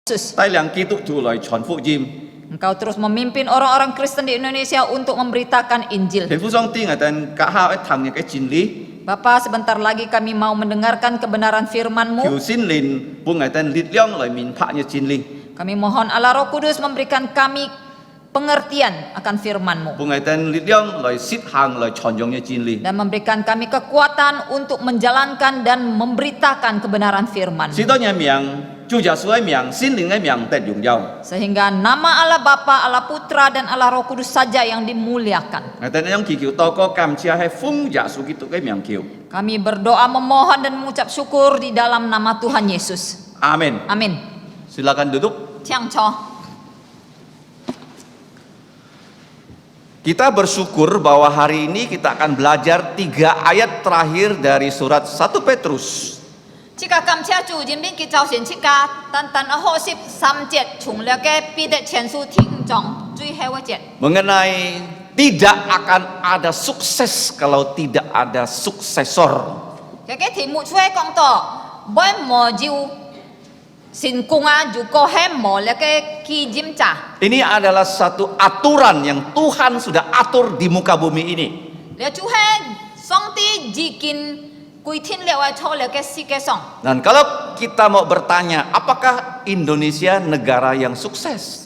Yesus. 帶領基督徒來傳福音。 Engkau terus memimpin orang-orang Kristen di Indonesia untuk memberitakan Injil. 天父上帝係等家下一堂嘅真理， Bapa, sebentar lagi kami mau mendengarkan kebenaran firman-Mu. 求聖靈本係等力量來明白嘅真理， Kami mohon Allah Roh Kudus memberikan kami pengertian akan firman-Mu 本係等力量來實行來傳揚嘅真理， dan memberikan kami kekuatan untuk menjalankan dan memberitakan kebenaran firman-Mu. 使到嘅名、主耶穌嘅名、聖靈嘅名得榮耀。 Sehingga nama Allah Bapa, Allah Putra dan Allah Roh Kudus saja yang dimuliakan. 係等樣祈求禱告感謝係奉耶穌基督嘅名求， Kami berdoa memohon dan mengucap syukur di dalam nama Tuhan Yesus. 阿門。 Amin. Silakan duduk. Tiang Cho. Kita bersyukur bahwa hari ini kita akan belajar 3 ayat terakhir dari surat 1 Petrus. Jika kamcia chủ nhân viên kỳ giáo xin jika tan tan ở hộ ship sam jet chung le ke pi de chen su ting jong cui hewa jet. Mengenai tidak akan ada sukses kalau tidak ada suksesor. Cái题mục chuối công to boy mo jiu xin cung a ju ko hem mo le ke ki jim cha. Ini adalah satu aturan yang Tuhan sudah atur di muka bumi ini. Le chu he song ti jikin kui tin le wa cho le ke si ke song. Dan kalau kita mau bertanya, apakah Indonesia negara yang sukses?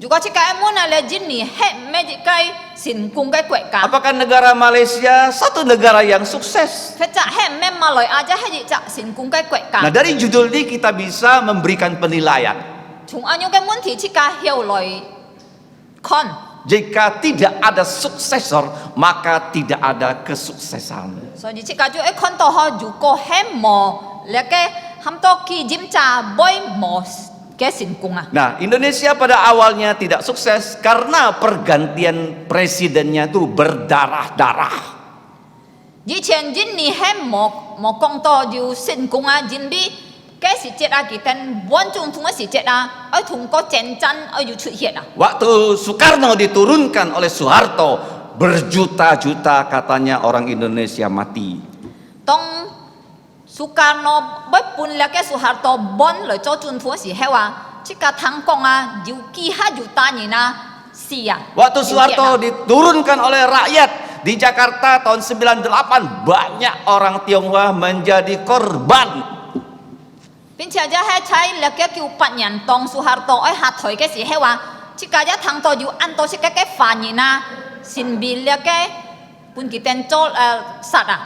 Juga jika emu na le jin ni he me kai xin cung cái quậy ka. Apakah negara Malaysia satu negara yang sukses? Fe cha he me ma loi aja he ji cha xin cung cái quậy Nah, ka. dari judul ini kita bisa memberikan penilaian. Chung anyo cái mun thi jika hiu loi kon. Jika tidak ada suksesor, maka tidak ada kesuksesan. So jika ju kon to ho ju ko hem mo le ke ham to ki jim cha boy mo ke xin cung a. Nah, Indonesia pada awalnya tidak sukses karena pergantian presidennya itu berdarah-darah. Ji chen jin ni hem mo kong to ju xin cung a jin bi cái sự chết à kỳ tên buôn chung thung sự chết à ở thung có chén chăn ởอยู่xuất hiện à. Waktu Soekarno diturunkan oleh Soeharto, berjuta-juta katanya orang Indonesia mati. Tông Sukarno bất pun là cái Suharto bon lời cho chung thung sự heo à chỉ cả thằng con à dù kỳ ha dù ta nhìn à si à. Waktu Soeharto diturunkan oleh rakyat di Jakarta tahun 98, banyak orang Tionghoa menjadi korban. Bên chia ra hai trái là cái kiểu bạn nhận tông Suharto ở hạt thổi cái gì heo à chỉ cả ra thằng to dù ăn to chỉ cái phản nhìn à xin bị là cái pun kita cho sát à.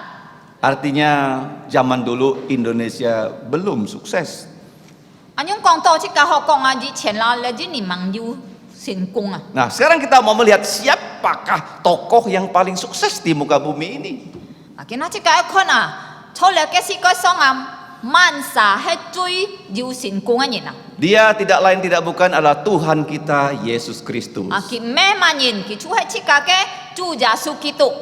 Artinya zaman dulu Indonesia belum sukses. Anh yung con to chỉ cả họ con à chỉ tiền là chỉ ni mang dù xin cung à. Nah, sekarang kita mau melihat siapakah tokoh yang paling sukses di muka bumi ini. Akhirnya chỉ cả con à cho là cái gì cái song am man sa hết chui dù xin cung anh à. Dia tidak lain tidak bukan adalah Tuhan kita Yesus Kristus. Aki me manin ki chu hết chỉ cả cái chu gia su Kitô.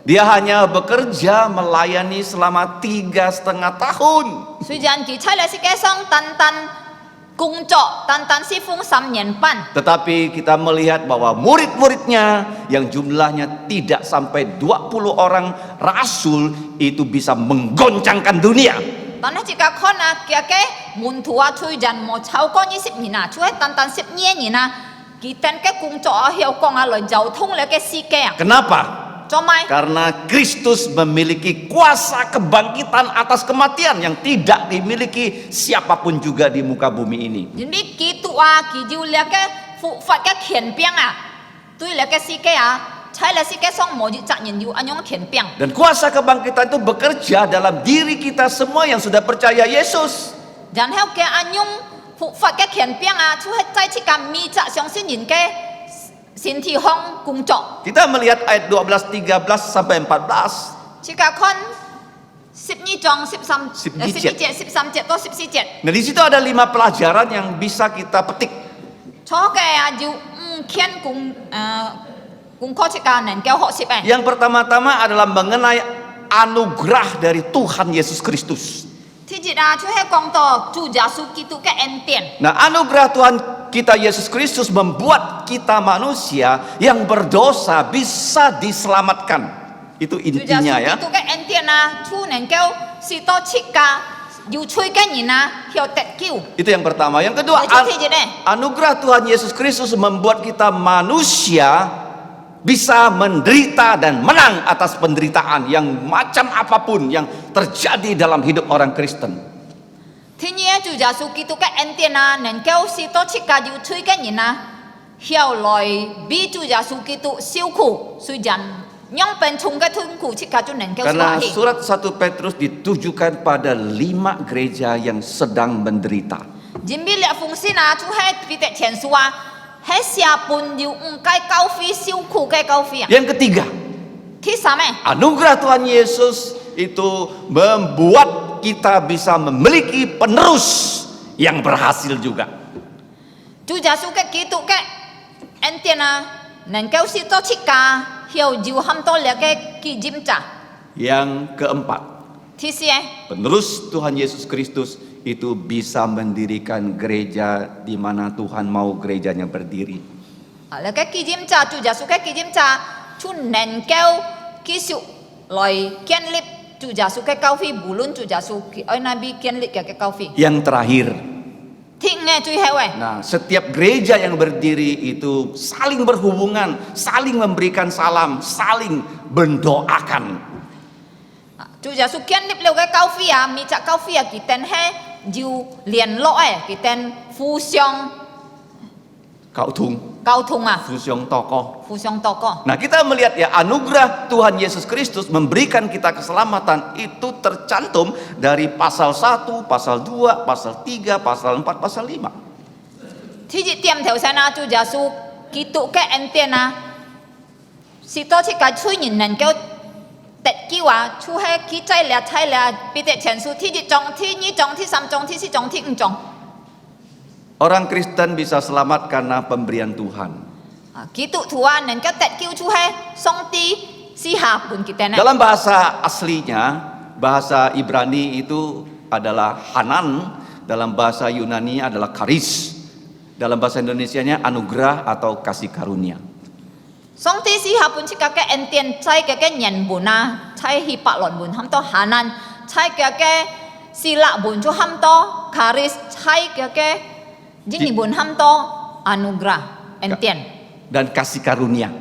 Dia hanya bekerja melayani selama 3,5 tahun. Suy gian ki chai là si cái song tan tan cung trọ tan tan si phung sam niên pan. Tetapi kita melihat bahwa murid-muridnya yang jumlahnya tidak sampai 20 orang rasul itu bisa menggoncangkan dunia. Tao nói chỉ cả con à kia cái môn thua chui gian một cháu con 20 nghìn à chu hết tan tan 10 nghìn à ki tên cái cung trọ hiệu con à lời giao thông là cái si cái à. Kenapa? Cho mai. Karena Kristus memiliki kuasa kebangkitan atas kematian yang tidak dimiliki siapapun juga di muka bumi ini. Jadi Kitô à ki diu là cái phụ phật cái khiển piang à tôi là cái si cái àใช่แล้วสิแกส่งหมอจิตจักยินอยู่อันยองเขียนเปียง Dan kuasa kebangkitan itu bekerja dalam diri kita semua yang sudah percaya Yesus. ยันให้แกอันยองผู้ฟักแกเขียนเปียงอ่ะช่วยใจที่การมีจะ相信人แกสินที่ห้องกุงจอก Kita melihat ayat 12, 13 sampai 14. ที่การคน12 จอง13 17 ต่อ14 Nah, di situ ada 5 pelajaran yang bisa kita petik. ชอแกอ่ะอยู่เขียนกุงกุงข้อที่การนั่นแก60 Yang pertama-tama adalah mengenai anugerah dari Tuhan Yesus Kristus. ที่จิตาช่วยให้กองต่อจูจาสุกิตุแกเอ็นเตียน Nah, anugerah Tuhan kita Yesus Kristus membuat kita manusia yang berdosa bisa diselamatkan. Itu intinya ya. จูจาสุกิตุแกเอ็นเตียนนะชูนั่นแกสิโตชิกา yêu chui cái gì na hiểu tết kiu. Itu yang pertama. Yang kedua, Nah, jadi je deh. anugerah Tuhan Yesus Kristus membuat kita manusia bisa menderita dan menang atas penderitaan yang macam apapun yang terjadi dalam hidup orang Kristen. Thế nhiên Chúa Giêsu Kitô cái anh tiên na nên kéo si to chỉ cả yêu chui cái gì na hiểu lời bi Chúa Giêsu Kitô siêu khổ suy dần nhong bên chung cái thương khổ chỉ cả Chúa nên kéo Karena suahi. surat 1 Petrus ditujukan pada 5 gereja yang sedang menderita. Jimbi lihat fungsi na Chúa hay bị tệ thiền xua hay xia bun yêu cái cao phi siêu khổ cái cao phi. Yang ketiga, Thứ sáu mẹ. anugerah Tuhan Yesus itu membuat kita bisa memiliki penerus yang berhasil juga. Chúa Giêsu cái Kitô cái anh tiên na nên kéo si to chỉ cả hiểu yêu ham to lihat cái kỳ jim cha. Yang keempat, Thứ sáu penerus Tuhan Yesus Kristus itu bisa mendirikan gereja di mana Tuhan mau gerejanya berdiri. là cái kỳ diêm cha Chúa Giêsu cái kỳ diêm cha Chúa nên kéo ký sự lời kiến lập Chúa Giêsu cái cao phi bù luôn Chúa Giêsu ở nabi kiến lập cái cao phi Yang terakhir, thì nghe Chúa hay vậy. nah setiap gereja yang berdiri itu saling berhubungan, saling memberikan salam, saling mendoakan. Chúa Giêsu kiến lập lâu cái cao phi à mi cha cao phi à kỳ tên hay diu liên lộ ấy kỳ tên phu xiong Kau tung, cao thùng à fusiong tokoh. phu xiong to co. Nah kita melihat ya anugerah Tuhan Yesus Kristus memberikan kita keselamatan itu tercantum dari pasal 1, pasal 2, pasal 3, pasal 4, pasal 5. Thì chỉ tiêm theo xem na Chúa Giêsu Kitô cái anh tiên na si to chỉ cái Chúa nhìn nên kéo tết kiu à Chúa hay ký trái là bị tết chén su thì chỉ trong thì nhị trong thì sam trong thì si trong thì trong. Orang Kristen bisa selamat karena pemberian Tuhan. Kitô thua nên kéo tết kiu Chúa hay song ti si hà pun kita na. Dalam bahasa aslinya, bahasa Ibrani itu adalah Hanan, dalam bahasa Yunani adalah Karis, dalam bahasa Indonesianya anugerah atau kasih karunia. Song ti si hà pun chỉ cái anh tiên trái cái nhân bùn na trái hi bạc lon bùn ham to hà nan trái cái si lạ bùn Chúa ham to charis trái cái Jadi bun ham to anugerah entian. Dan kasih karunia.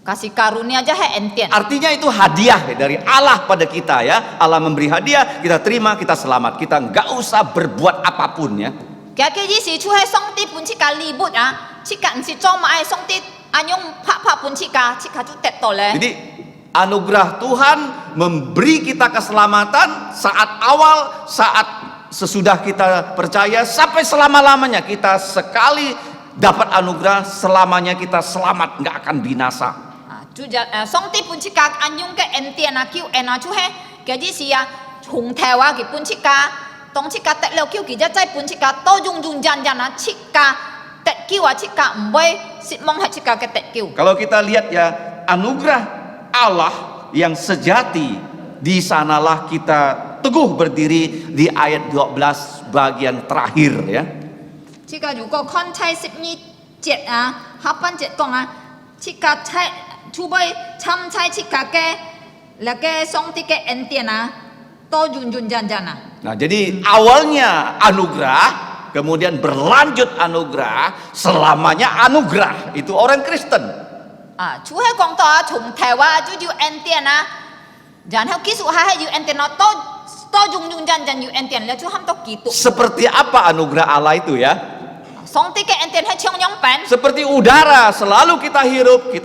Kasih karunia aja hai entian. Artinya itu hadiah dari Allah pada kita ya. Allah memberi hadiah, kita terima, kita selamat. Kita nggak usah berbuat apapun ya. Kaya kaya si chu hai song ti pun cika libut ah, cika si cong ma ai song ti anyong pak pun cika chu tet tole. Jadi anugerah Tuhan memberi kita keselamatan saat awal, saat sesudah kita percaya, sampai selama-lamanya kita sekali dapat anugerah, selamanya kita selamat, nggak akan binasa. Song ti pun cika anyong ke entian akiu ena chu hai kaya si ya hung tewa ki pun cika tong cika tet leo kiu ki ja cai pun cika to jung jan na cika tet kiu cika mboy sit mong ha cika ke tet kiu. Kalau kita lihat ya anugerah Allah yang sejati, di sanalah kita teguh berdiri di ayat 12 bagian terakhir ya. Jika juga kon cai 12 节啊，8节讲啊，jika cai cuba cham cai jika ke lagi song ti ke entian ah, to jun jan ah. Nah, jadi awalnya anugerah, kemudian berlanjut anugerah, selamanya anugerah. Itu orang Kristen. Ah, chú hay con to chung Thái Hoa chú yêu entian ah, jangan hau kisu hai yêu entian to jun jan yêu entian lah chú ham to gitu. Seperti apa anugerah Allah itu ya? Song ti ke entian hai chong nyong pen. Seperti udara, selalu kita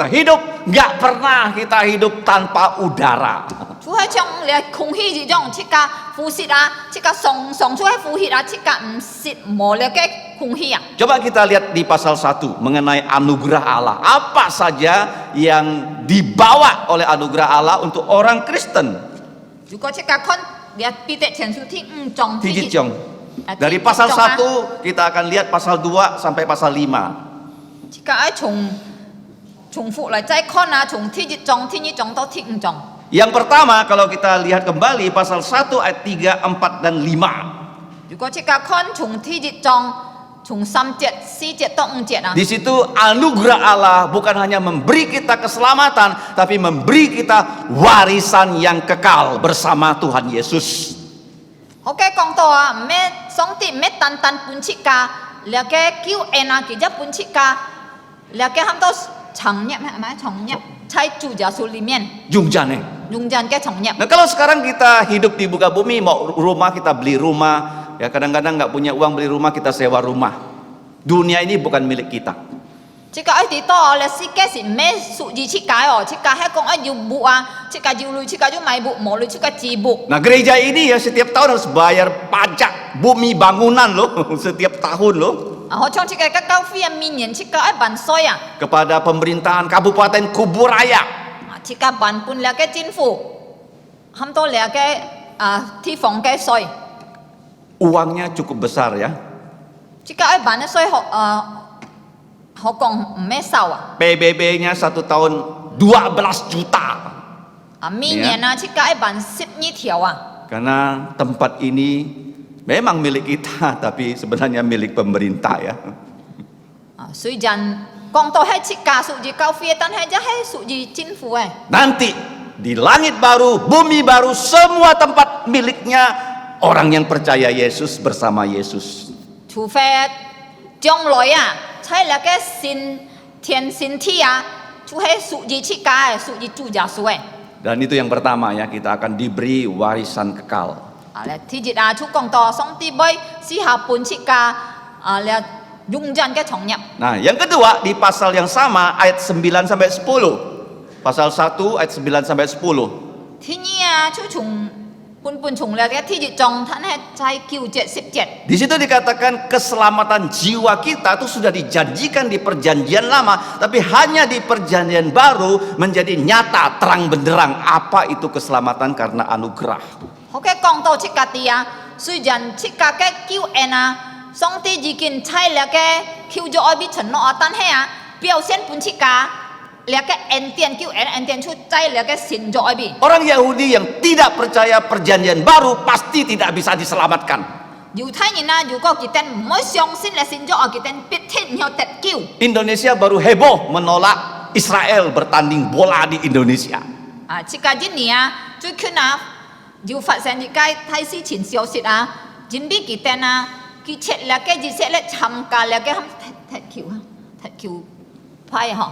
hidup, nggak pernah kita hidup tanpa udara. Chú hay chong lihat không khí gì trong jika fusit ah, jika song chú hay fusit ah, jika sit mo lihat ke không khí ah. Coba kita lihat di pasal 1 mengenai anugerah Allah. Apa saja yang dibawa oleh anugerah Allah untuk orang Kristen? Juga jika kon lihat pitek chen su ti chong ti Tijit Jong. Dari pasal 1 kita akan lihat pasal 2 sampai pasal 5. Jika ai重复来再看啊，从第一章、第二章到第五章。 Yang pertama kalau kita lihat kembali pasal 1 ayat 3, 4 dan 5. 如果jika看从第一章从3节、4节到5节啊， Di situ anugerah Allah bukan hanya memberi kita keselamatan, tapi memberi kita warisan yang kekal bersama Tuhan Yesus. ok con to me song ti me tan tan pun chika là cái kêu ena cái giáp pun chika là cái ham to chẳng nhập hả chẳng nhập chai chủ gia su li mian Jungjane. dùng dàn cái chẳng nhập. Nah kalau sekarang kita hidup di muka bumi, mau rumah kita beli rumah, ya kadang-kadang nggak punya uang beli rumah kita sewa rumah. Dunia ini bukan milik kita. Chỉ cái thì to là xí cái gì mấy số gì chỉ cái chỉ cái hay con yêu bu chỉ cái yêu lui chỉ cái yêu mai bu mau lui chỉ cái chỉ bu. Nah gereja ini ya setiap tahun harus bayar pajak bumi bangunan loh, setiap tahun loh. Họ trong chỉ cái các cao phi min nhân chỉ cái bản soi Kepada pemerintahan Kabupaten Kuburaya. chỉ cái bản pun là cái chính phủ, ham to là cái thi phòng cái soi. Uangnya cukup besar ya. Chỉ cái bản soi họ còn mấy sao PBB-nya 1 tahun 12 juta. min nhân chỉ cái bản xếp như thiểu Karena tempat ini memang milik kita, tapi sebenarnya milik pemerintah ya. suy dàn con to hay chỉ cả số gì cao phi tan hay giá hay số gì chính phủ Nanti di langit baru, bumi baru, semua tempat miliknya orang yang percaya Yesus bersama Yesus. Chủ phép trong lốiใช่là cái xin thiên xin thi chú hay số gì chỉ cả số gì chủ gia số Dan itu yang pertama ya, kita akan diberi warisan kekal. là thì dịch chú con to xong ti bay si hạ pun chỉ cả là dùng dàn cái trọng nhập. Nah, yang kedua di pasal yang sama ayat 9 sampai 10. Pasal 1 ayat 9 sampai 10. Thì nhỉ chú trùng pun trùng là cái thì dịch trong thằng hay trái kiều 77. Di situ dikatakan keselamatan jiwa kita itu sudah dijanjikan di perjanjian lama, tapi hanya di perjanjian baru menjadi nyata terang benderang apa itu keselamatan karena anugerah. Ok con to chỉ cả tia suy dàn chỉ cả cái kiều xong ti chỉ kiến trái là cái kiều cho ai biết chuẩn nó tan hay biểu hiện pun chỉ cả là cái en tiền kiều en tiền chú trái là cái xin cho ai biết. Orang Yahudi yang tidak percaya perjanjian baru pasti tidak bisa diselamatkan. Dù thấy như na dù có cái tên mới xong xin là xin cho cái tên biết thiên nhau tết kiều. Indonesia baru heboh menolak Israel bertanding bola di Indonesia. Chỉ cả cái này chú khi nào dù phát sinh những cái thay si chính消息chính biết cái tên cái chết là cái gì sẽ là tham gia là cái thật kiều phải hả?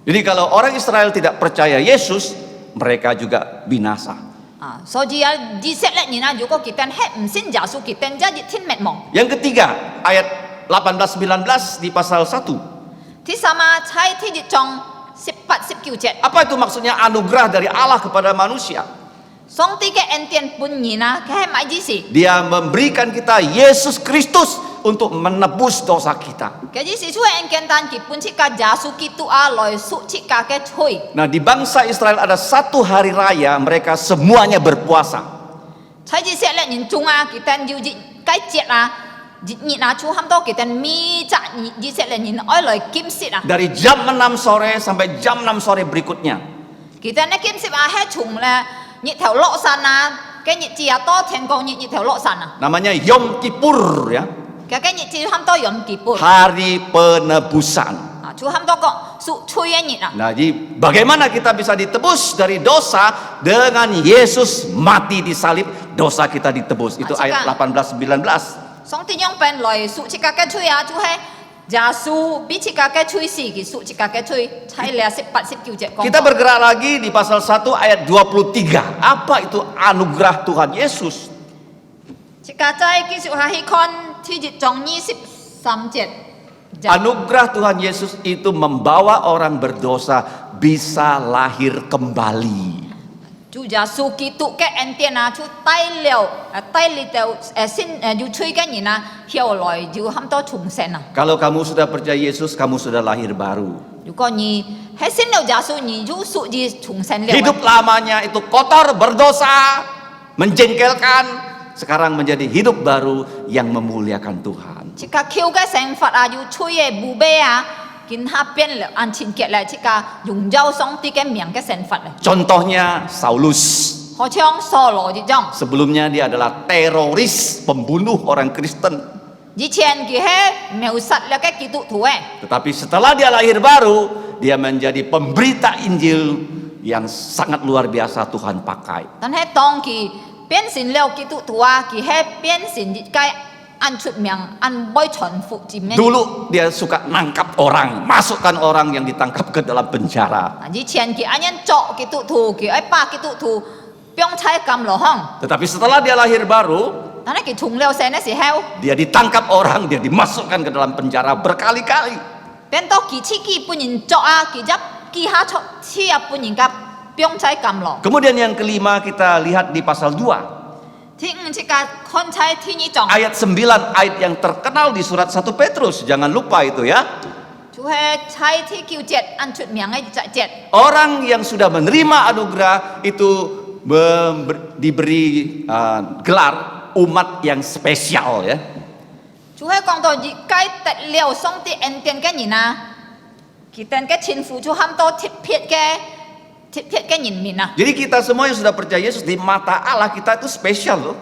Jadi kalau orang Israel tidak percaya Yesus, mereka juga binasa. So dia di set lại như nào dù có cái tên hết xin giả số cái tên ra di thiên mệt mong. Yang ketiga, ayat 18-19 di pasal 1. Thì sama thay thì di trong 18-19 chết. Apa itu maksudnya anugerah dari Allah kepada manusia? Xong ti cái en tiền pun như na cái mãi gì gì. Dia memberikan kita Yesus Kristus untuk menebus dosa kita. Cái gì gì chú en kiến tan cái pun chỉ cả giả số kitu loi số chỉ cả cái thôi. Nah, di bangsa Israel ada satu hari raya, mereka semuanya berpuasa. Thay gì sẽ lại nhìn chung cái tên dù gì cái chết nhìn chú ham to cái tên mi chả gì sẽ lại nhìn oi lời kim xịt Dari jam 6 sore sampai jam 6 sore berikutnya. cái tên này kim xịt hết chung là nhị theo lộ san cái nhị chia to thiên công nhị theo lộ san Namanya Yom Kippur ya. cái nhị chia ham to yom kippur Hari penebusan. chú ham to có sự chui nhị Nah, jadi bagaimana kita bisa ditebus dari dosa dengan Yesus mati di salib, dosa kita ditebus. Itu ayat 18-19. xong thì nhung bên lời sự chỉ cả cái chui chú hay giả su bị chỉ cả cái chui xì cái sự chỉ cả cái chui hay là 18-19 chết con. Kita bergerak lagi di pasal 1 ayat 23. Apa itu anugerah Tuhan Yesus? chỉ cả trái cái sự hay con thì dịch trong 23 chết. Anugerah Tuhan Yesus itu membawa orang berdosa bisa lahir kembali. Chú giả su ký tụ cái en tiền chú tay liều xin chú chui cái gì hiểu lời chú ham to trùng sen Kalau kamu sudah percaya Yesus, kamu sudah lahir baru. chú có nhỉ hết xin liều giả su nhỉ chú su gì trùng sen liều Hidup lamanya itu kotor, berdosa, menjengkelkan. Sekarang menjadi hidup baru yang memuliakan Tuhan. chỉ cả kêu cái sen phật chú chui bù bê kiến hấp biến là ăn chín kiệt lại chỉ cả dùng dao xong tí cái miệng cái sen phật này Contohnya Saulus. họ trong solo gì trong Sebelumnya dia adalah teroris, pembunuh orang Kristen. di前kia hết mèo sạch là cái ký tụ thủ Tetapi setelah dia lahir baru, dia menjadi pemberita Injil yang sangat luar biasa Tuhan pakai. tan hết tông kỳ 變成了基督徒啊，佢係變成一個按出名、按boy傳福音嘅。 Dulu dia suka nangkap orang, masukkan orang yang ditangkap ke dalam penjara. 以前佢按樣做基督徒，佢愛把基督徒綁喺監牢巷。 Tetapi setelah dia lahir baru, 但係佢從了生嘅時候， dia ditangkap orang, dia dimasukkan ke dalam penjara berkali-kali. 變到佢自己本人做啊，佢就記下出次啊本人嘅綁喺監牢。 Kemudian yang kelima kita lihat di pasal 2. ที่ที่การคนใช้ที่นี้จอง Ayat 9, ayat yang terkenal di surat 1 Petrus, jangan lupa itu ya. ช่วยใช้ที่คิวเจ็ดอันชุดเมียงให้เจ็ด Orang yang sudah menerima anugerah itu diberi gelar umat yang spesial ya. ช่วยกองตัวยิ่งใกล้แต่เลี้ยวส่งที่เอ็นเตียนแกนี่นะคิดเตียนแกชินฟูช่วยทำตัวทิพย์เพียรแกยินมินนะ Jadi kita semua yang sudah percaya Yesus di mata Allah kita itu spesial loh.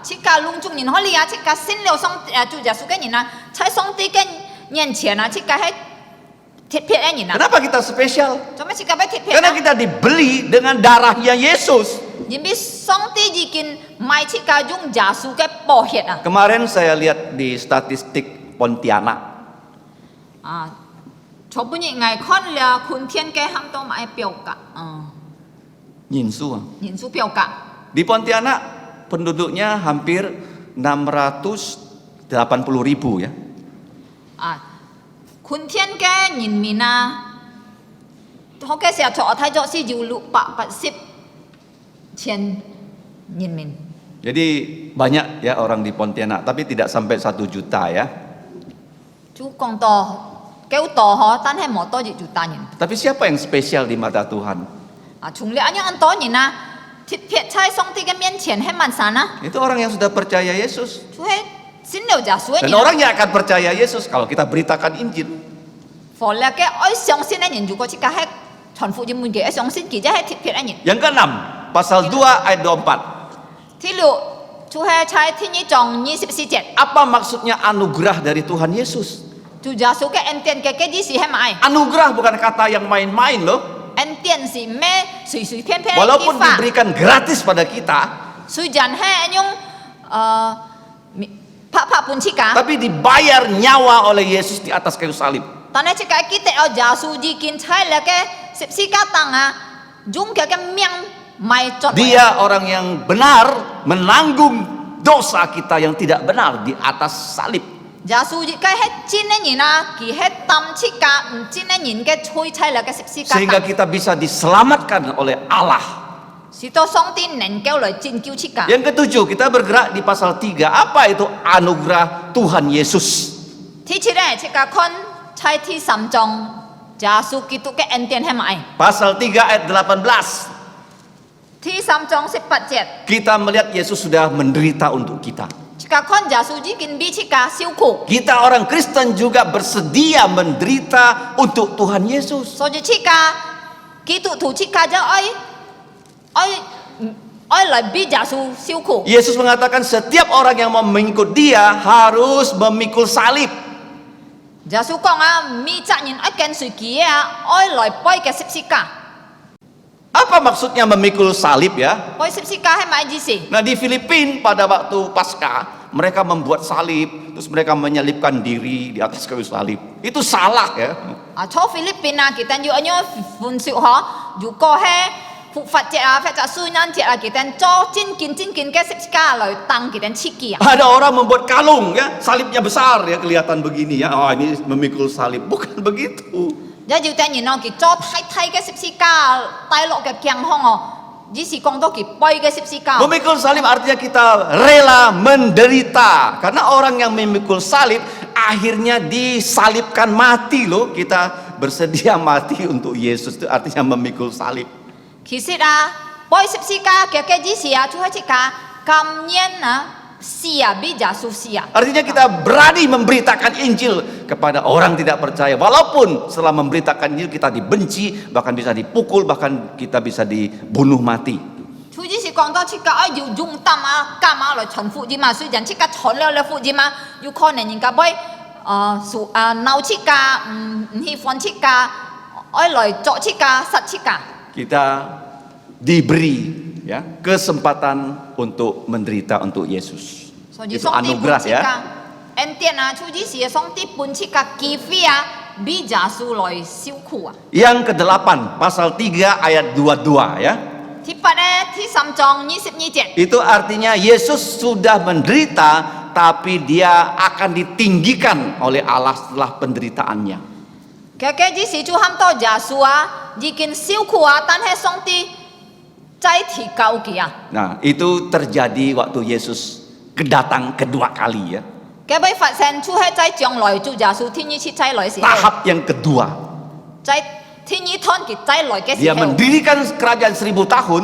ชิกาลุงจุงนินฮอลลีอาชิกาสิ้นเลี้ยวส่งจูจ่าสุแกนี่นะใช้ส่งที่แกเงียนเฉียนะชิกาให้ทิพย์เพียรแกนี่นะ Kenapa kita spesial? จะไม่ชิกาไปทิพย์เพียร Karena นะ kita dibeli dengan darahnya Yesus. ยินบีส่งที่จีกินไม่ชิกาจุงจ่าสุแกปอเหตุอ่ะ Kemarin saya lihat di statistik Pontianak. ชอบปุ่นยังไงคนเลี้ยคุณเทียนแกทำตัวมาไอเปียวกะ Nyinsu. ยินสู้เปียวกะ Di Pontianak penduduknya hampir 680.000 ya. คุณเทียนแกยินมีนาเขาแกเสียจอไทยจอซี่อยู่ลุปะ80เชียนยินมิน Jadi banyak ya orang di Pontianak, tapi tidak sampai 1 juta ya. จูกองต่อแก้วต่อฮอตั้นให้หมอต่อจิจุตายิน Tapi siapa yang spesial di mata Tuhan? ชุงเลี้ยอันยังอันต่อยินนะทิศเพียรใช้ส่งที่แกเมียนเฉียนให้มันสานะ Itu orang yang sudah percaya Yesus. ช่วยสิ้นเดียวจะสวย Dan ยิน orang yang akan percaya Yesus kalau kita beritakan Injil. ฝนแล้วแกอ้อย相信的人如果只个ให้传福音门嘅相信其實係ทิศเพียรอันยิน Yang keenam, pasal 2 ayat 24. ที่ลูกช่วยใช้ที่นี้จอง24 7 Apa maksudnya anugerah dari Tuhan Yesus? จูจะสุกเอ็นเตียนแกยี่สิให้มาไอ Anugerah bukan kata yang main-main loh. เอ็นเตียนสิแม่สุยๆเพี้ยนๆ Walaupun diberikan gratis pada kita, สุยจันให้อันยงพระปุญชิกา tapi dibayar nyawa oleh Yesus di atas kayu salib. ตอนนี้ชิกาคิดแต่เอาจาสูจีกินใช้แล้วแกสิกาตังอ่ะจุงแกเมียงไม่จด Dia orang yang benar menanggung dosa kita yang tidak benar di atas salib. จาสูจีแกให้จินนี่นะกี่ให้ตำชิกาจินนี่แกช่วยใช้แล้วแกสิกา Sehingga kita bisa diselamatkan oleh Allah. สิโตสองตีนเน่นแกเลยจินคิวชิกา Yang ketujuh, kita bergerak di pasal 3. Apa itu anugerah Tuhan Yesus? ที่ชิเร่ชิกาคนใช้ที่สามจองจาสูกิตุแกเอ็นเตียนให้มาไอ Pasal 3 ayat 18. ที่สามจอง18 Kita melihat Yesus sudah menderita untuk kita. ชิกาคนจาสูจีกินบีชิกาซิวคุ Kita orang Kristen juga bersedia menderita untuk Tuhan Yesus. โซจิชิกากิตุถูชิกาจะอ้อยเลยบีจาสูซิวคุ Yesus mengatakan setiap orang yang mau mengikut dia harus memikul salib. จาสูกองอ่ะมีจักยินไอ้แกนสุกี้อ่ะอ้อยเลยปล่อยแกสิบสิกา Apa maksudnya memikul salib ya? ปล่อยสิบสิกาให้มาจีสิ Nah di Filipina pada waktu Paskah mereka membuat salib, terus mereka menyalibkan diri di atas kayu salib. Itu salah ya. อ่ะชอบฟิลิปปินส์อ่ะกิตันอยู่อันนี้ฟุนสิวฮะอยู่ก็ให้ผู้ฟัดเจ้าฟัดจะสู้นั่นเจ้ากิตันโจ้จินกินแกสิบสิกาเลยตังกิตันชิกี้อ่ะ Ada orang membuat kalung ya, salibnya besar ya kelihatan begini ya. Oh ini memikul salib, bukan begitu. แล้วอยู่แต่ยินน้องกิโจ้ไทยแกสิบสิกาไตโลกแกเกียงห้องอ่ะยี่สิกองโตกิปล่อยแกสิบสิกา Memikul salib artinya kita rela menderita. Karena orang yang memikul salib akhirnya disalibkan mati loh. Kita bersedia mati untuk Yesus itu artinya memikul salib. 其實啊，ปล่อยสิบสิกาแกยี่สิอ่ะช่วยชิกากำเนียนนะเสียบีจาสูเสีย Artinya kita berani memberitakan Injil kepada orang tidak percaya. Walaupun setelah memberitakan Injil kita dibenci, bahkan bisa dipukul, bahkan kita bisa dibunuh mati. 出去是講到切個要用擔啊，幹嘛來傳福音嘛？雖然切個傳了福音嘛，有可能人家會鬧切個唔喜歡切個，愛來作切個殺切個。 Kita diberi ya, kesempatan untuk menderita untuk Yesus. So ji Itu song ti anugerah pun ya. chika entian à chu ji si song ti pun chika kifi à bi ja su loi siu khu à. Yang ke-8 pasal 3 ayat 22 ya. Thi pat thi sam chong 22 Itu artinya Yesus sudah menderita tapi dia akan ditinggikan oleh Allah setelah penderitaannya. cái ji si chu ham to ja su à ji kin siu khu à tan he song ti chai thi kau ki à. Nah, itu terjadi waktu Yesus kedatang kedua kali ya. Cái bây phát sinh chu he chai chong loi chu ja su thi ni chi chai loi si. Tahap yang kedua. Chai thi ni thon ki chai loi cái si. Dia mendirikan kerajaan 1000 tahun.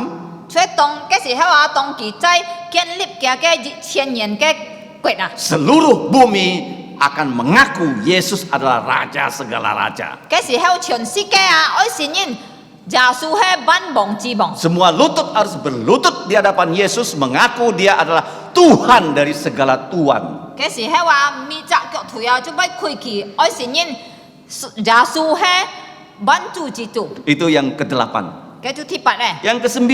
Chui tong cái si ha tong ki chai kian lip cái ji 1000 年 cái quét à. Seluruh bumi akan mengaku Yesus adalah raja segala raja. Cái si ha全世界啊，ai sin yin ja su he ban bong ji bong. Semua lutut harus berlutut di hadapan Yesus mengaku dia adalah Tuhan dari segala tuan. Cái si ha mi cha kyo thu ya chu bai khui ki ai sin yin ja su he ban chu ji tu. Itu yang ke-8. Cái chu thi pat Yang ke-9.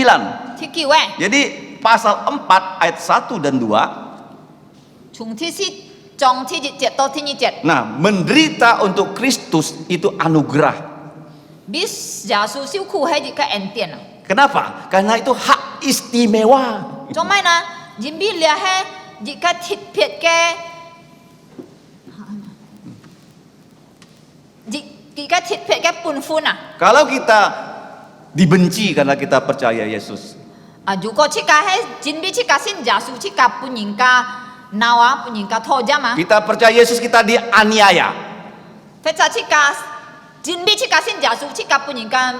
thi kiu Jadi pasal 4 ayat 1 dan 2. chung thi si chong thi ji jet to thi ni jet. Nah, menderita untuk Kristus itu anugerah. Bis ja su siu khu he ji ka en tian. Kenapa? Karena itu hak istimewa. Cho mai na jin bi lia he ji ka thit phiet ke ji ka thit phiet ke pun fun à. Kalau kita dibenci karena kita percaya Yesus, Dù có chiếc cá hay chính biết chiếc cá xin giả su chiếc cá pun những cá nào á pun những cá thô jam á kita percaya Yesus, kita dianiaya. phải cha chiếc cá chính biết chiếc cá xin giả su chiếc cá pun những cá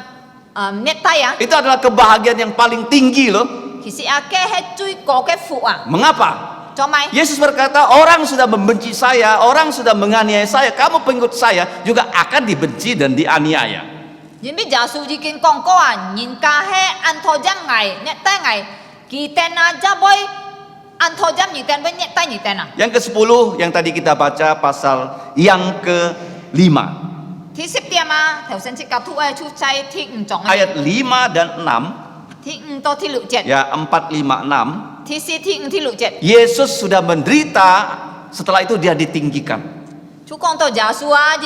nét tay á Itu adalah kebahagiaan yang paling tinggi loh. thì si à cái hay chui có cái phụ à Mengapa? cho mày Yesus berkata, orang sudah membenci saya, orang sudah menganiaya saya, kamu pengikut saya juga akan dibenci dan dianiaya. chính biết giả su chỉ kinh con có à những cá hay ăn thô jam ngày nét tay ngày kỳ tên à ra boy ăn thô jam những tên với nét tay những tên à Yang ke-10 yang tadi kita baca pasal yang ke-5. thì xếp tiêm à theo sinh chiếc cá thu ai chu chay thì chọn Ayat 5 dan 6, thì to thì lựu chết ya 4, 5, 6. thì si thì lựu chết Yesus sudah menderita, setelah itu dia ditinggikan. chú con tàu giả su á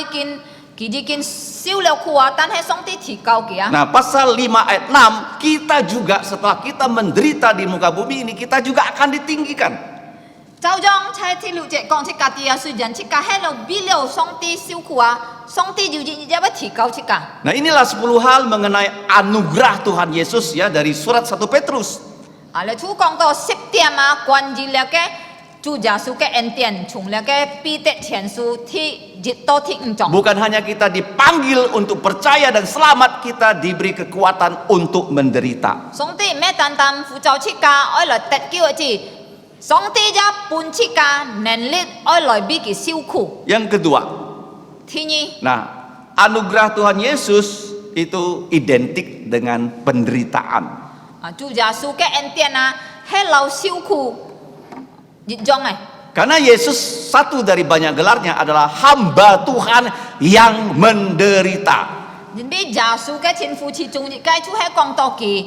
chỉ kinh siêu leo khu á tan hay song ti thì cao kìa Nah, pasal 5 ayat 6, kita juga setelah kita menderita di muka bumi ini, kita juga akan ditinggikan. cháu dòng chạy thì lựu chết con chỉ cả tia suy dân chỉ cả hay là bi leo song ti siêu khu á song ti dù gì giá bất thì cao chỉ cả Nah, inilah 10 hal mengenai anugerah Tuhan Yesus ya dari surat 1 Petrus. à là chú con tàu xếp tiêm á quan gì là cái chú giả su cái en tiền chung là cái bi tết tiền su thì dịch to thì trọng Bukan hanya kita dipanggil untuk percaya dan selamat, kita diberi kekuatan untuk menderita. song ti mẹ tan tan phụ cháu chỉ cả ơi là tết kêu gì song ti giá bún chỉ cả nên lít ơi lời bi cái siêu khu Yang kedua, thì nhỉ nah, anugerah Tuhan Yesus itu identik dengan penderitaan. chú giả su cái en tiền à hay lâu siêu khu dịch dòng này Karena Yesus satu dari banyak gelarnya adalah hamba Tuhan yang menderita. nhìn biết giả su cái thiên phụ chỉ chung cái chú hay con tàu kỳ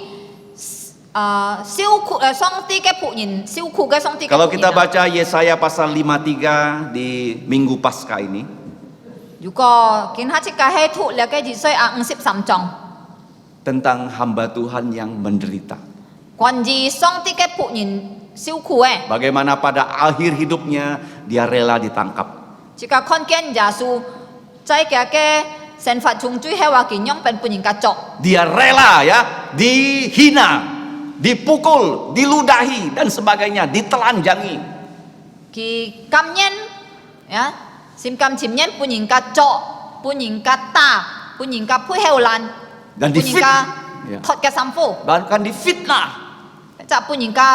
siêu khu song ti cái phụ nhìn siêu khu cái song ti cái Kalau phụ kita nhìn à. baca Yesaya pasal 53 di Minggu Paskah ini, dù có kiến hát chỉ cái hay thụ là cái gì soi ăn xếp sắm chồng tentang hamba Tuhan yang menderita. còn gì song ti cái phụ nhìn siêu khu ấy Bagaimana pada akhir hidupnya dia rela ditangkap. chỉ cả con kiến giả su trái cái sen phạt chung chui hayว่ากี่ย่องเป็นปุ่นยิงกระจก Dia rela ya dihina, dipukul, diludahi dan sebagainya, ditelanjangi. กี่กำเย็นya sim cầm chìm ย็นปุ่นยิงกระจกปุ่นยิงกระตาปุ่นยิงกระผู้เฮลลัน Dan ปุ่นยิงกระ Ya. ทอดกระซัมฟู Bahkan difitnah. จะปุ่นยิงกระ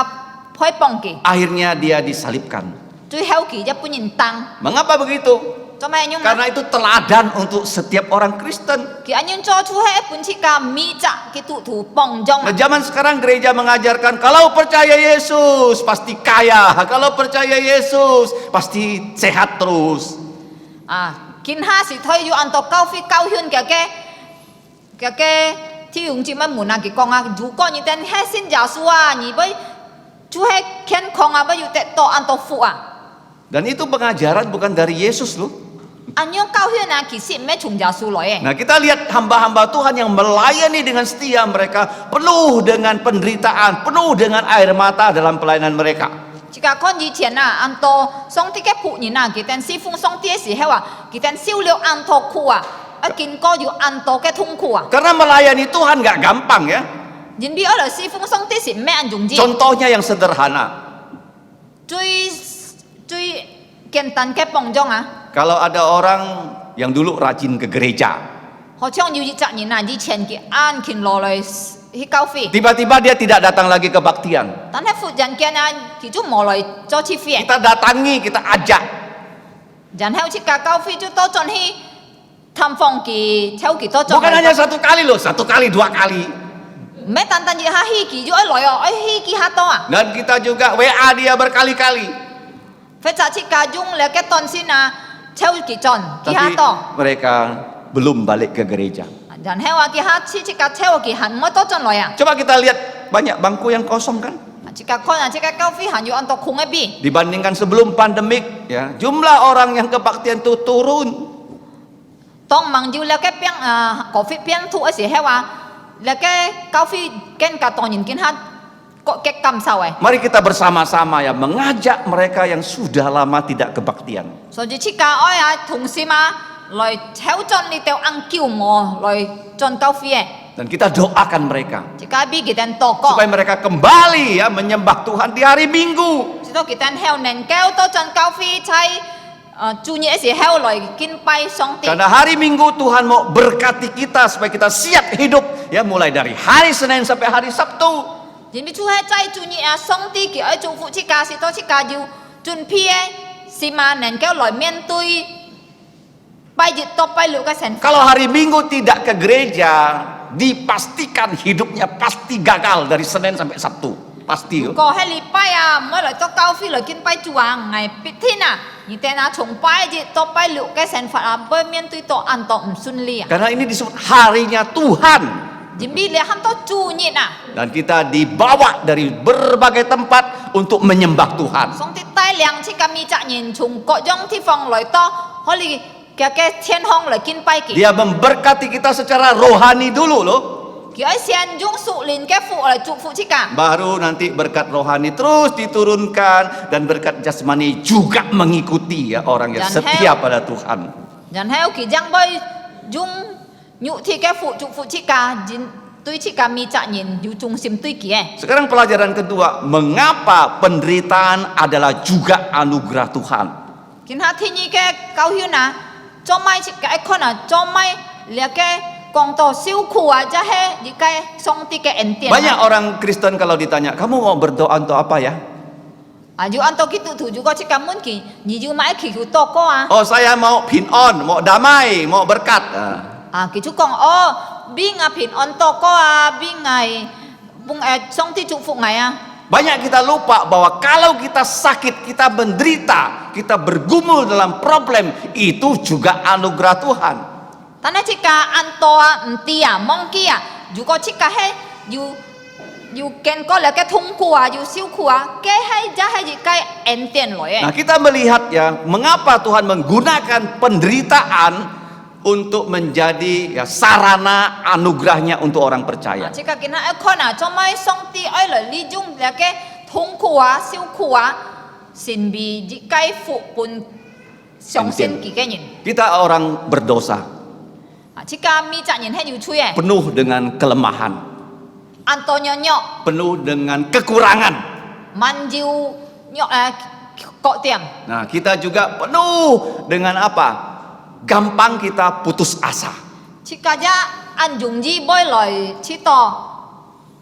พ่อยปองกี่ Akhirnya dia disalibkan. จุยเฮลกี่จะปุ่นยิงตัง Mengapa begitu? จะไม่ยุ่ง Karena itu teladan untuk setiap orang Kristen. กี่อันยุ่งจ่อชูให้ปุ่นชิกามีจะกี่ตุถูปองจง Nah, zaman sekarang gereja mengajarkan kalau percaya Yesus pasti kaya, kalau percaya Yesus pasti sehat terus. กินห้าสิถอยอยู่อันต่อเก้าฟิเก้าหุ่นแกที่弟兄姊妹們啊，佢講啊，如果你等係信耶穌啊，你要就係健康啊，要得到安多福啊。 Dan itu pengajaran bukan dari Yesus loh. 安樣教訓啊，其實唔係從耶穌來嘅。 Nah, kita lihat hamba-hamba Tuhan yang melayani dengan setia, mereka penuh dengan penderitaan, penuh dengan air mata dalam pelayanan mereka. 即個看以前啊，安多上帝嘅僕人啊，佢哋侍奉上帝嘅時候啊，佢哋受了安多苦啊，經過有安多嘅痛苦啊。 Karena melayani Tuhan nggak gampang ya. 因為我哋侍奉上帝是唔係咁容易。 Contohnya yang sederhana. 最簡單嘅幫助啊， Kalau ada orang yang dulu rajin ke gereja, 好像有一隻人啊，以前佢按佢落嚟去教會， tiba-tiba dia tidak datang lagi kebaktian. 但係忽然間啊，佢就冇嚟做次會， Kita datangi, kita ajak. 然後即個教會就多進去探訪佢，抽佢多進。 Bukan hanya satu kali loh, 1 kali 2 kali. 唔係單單要下去佢就愛來哦，愛去佢下多啊。 Dan kita juga WA dia berkali-kali. 或者即個用嚟嘅短信啊，抽佢進佢下 Tapi 多， mereka belum balik ke gereja. 然後話佢下次即個抽佢行唔多進來啊。 Coba kita lihat banyak bangku yang kosong kan? 即個看啊，即個教會行要按到空嘅邊。 Dibandingkan sebelum pandemik, ya jumlah orang yang kebaktian itu turun. 當盟要嚟嘅邊COVID邊吐嘅時候話，嚟嘅教會跟個當然見下個嘅感受嘅。 Mari kita bersama-sama ya mengajak mereka yang sudah lama tidak kebaktian. 所以即個愛啊，同事嘛來抽進你哋按叫我來進教會嘅。 Dan kita doakan mereka 即個俾佢哋禱告。 supaya mereka kembali ya menyembah Tuhan di hari Minggu. 知道佢哋後能夠多進教會在主日嘅時候來敬拜上帝。 Karena hari Minggu Tuhan mau berkati kita supaya kita siap hidup ya mulai dari hari Senin sampai hari Sabtu. 因為主係在主日啊，上帝叫愛祝福即個是到即個要準備嘅，是嘛能夠來面對拜日到拜六嘅神。 Kalau hari Minggu tidak ke gereja, dipastikan hidupnya pasti gagal dari Senin sampai Sabtu. Pasti. 如果係禮拜啊，唔係來到教會來敬拜主啊，係必天啊，而哋啊從拜日到拜六嘅神法啊，會面對到安多唔順利啊。 Karena ini disebut harinya Tuhan. 因為你喊到主日啊， Dan kita dibawa dari berbagai tempat untuk menyembah Tuhan. 上帝帶領即個米責人從各樣地方來到，可以嘅天空來敬拜佢。 Dia memberkati kita secara rohani dulu loh. 佢愛先用屬靈嘅福來祝福即個。 Baru nanti berkat rohani terus diturunkan dan berkat jasmani juga mengikuti ya orang yang Dan setia pada Tuhan. 然後佢將會用肉體嘅福祝福即個，對即個米責人要忠心對佢嘅。 Sekarang pelajaran kedua, mengapa penderitaan adalah juga anugerah Tuhan. 見下天意嘅教訓啊，做咩即個一看啊，做咩你嘅講到受苦啊，即係你嘅上帝嘅恩典 Banyak 啊。 orang Kristen kalau ditanya, kamu mau berdoa untuk apa ya? 啊，要按到基督徒如果即個問佢，你要買祈求禱告啊。 Oh saya mau pin-on, mau damai, mau berkat. À, cái chú con biết ngài bình an to có biết ngài bung song ti chúc phúc ngài à. Banyak kita lupa bahwa kalau kita sakit, kita menderita, kita bergumul dalam problem, itu juga anugerah Tuhan. Ta nói chỉ cả an to ti à mong kia à, dù có chỉ cả hay dù ken có là cái thung khu à, dù siêu khu à, cái hay giá hay gì cái en tiền rồi Nah, kita melihat ya, mengapa Tuhan menggunakan penderitaan untuk menjadi ya, sarana anugerahnya untuk orang percaya. chỉ cả cái nào con à, cho mai song ti ấy là lý dung là cái thung khu à, siêu khu à, xin bị gì cái phụ bun song sinh kỳ cái nhìn. Kita orang berdosa, Chỉ cả mi trả nhìn hay dù chui à. penuh dengan kelemahan, Antonio nhọ penuh dengan kekurangan. man diu nhọ cọ tiệm. Nah, kita juga penuh dengan apa? Gampang kita putus asa. Chỉ cả giá anh dùng gì bôi lời chỉ to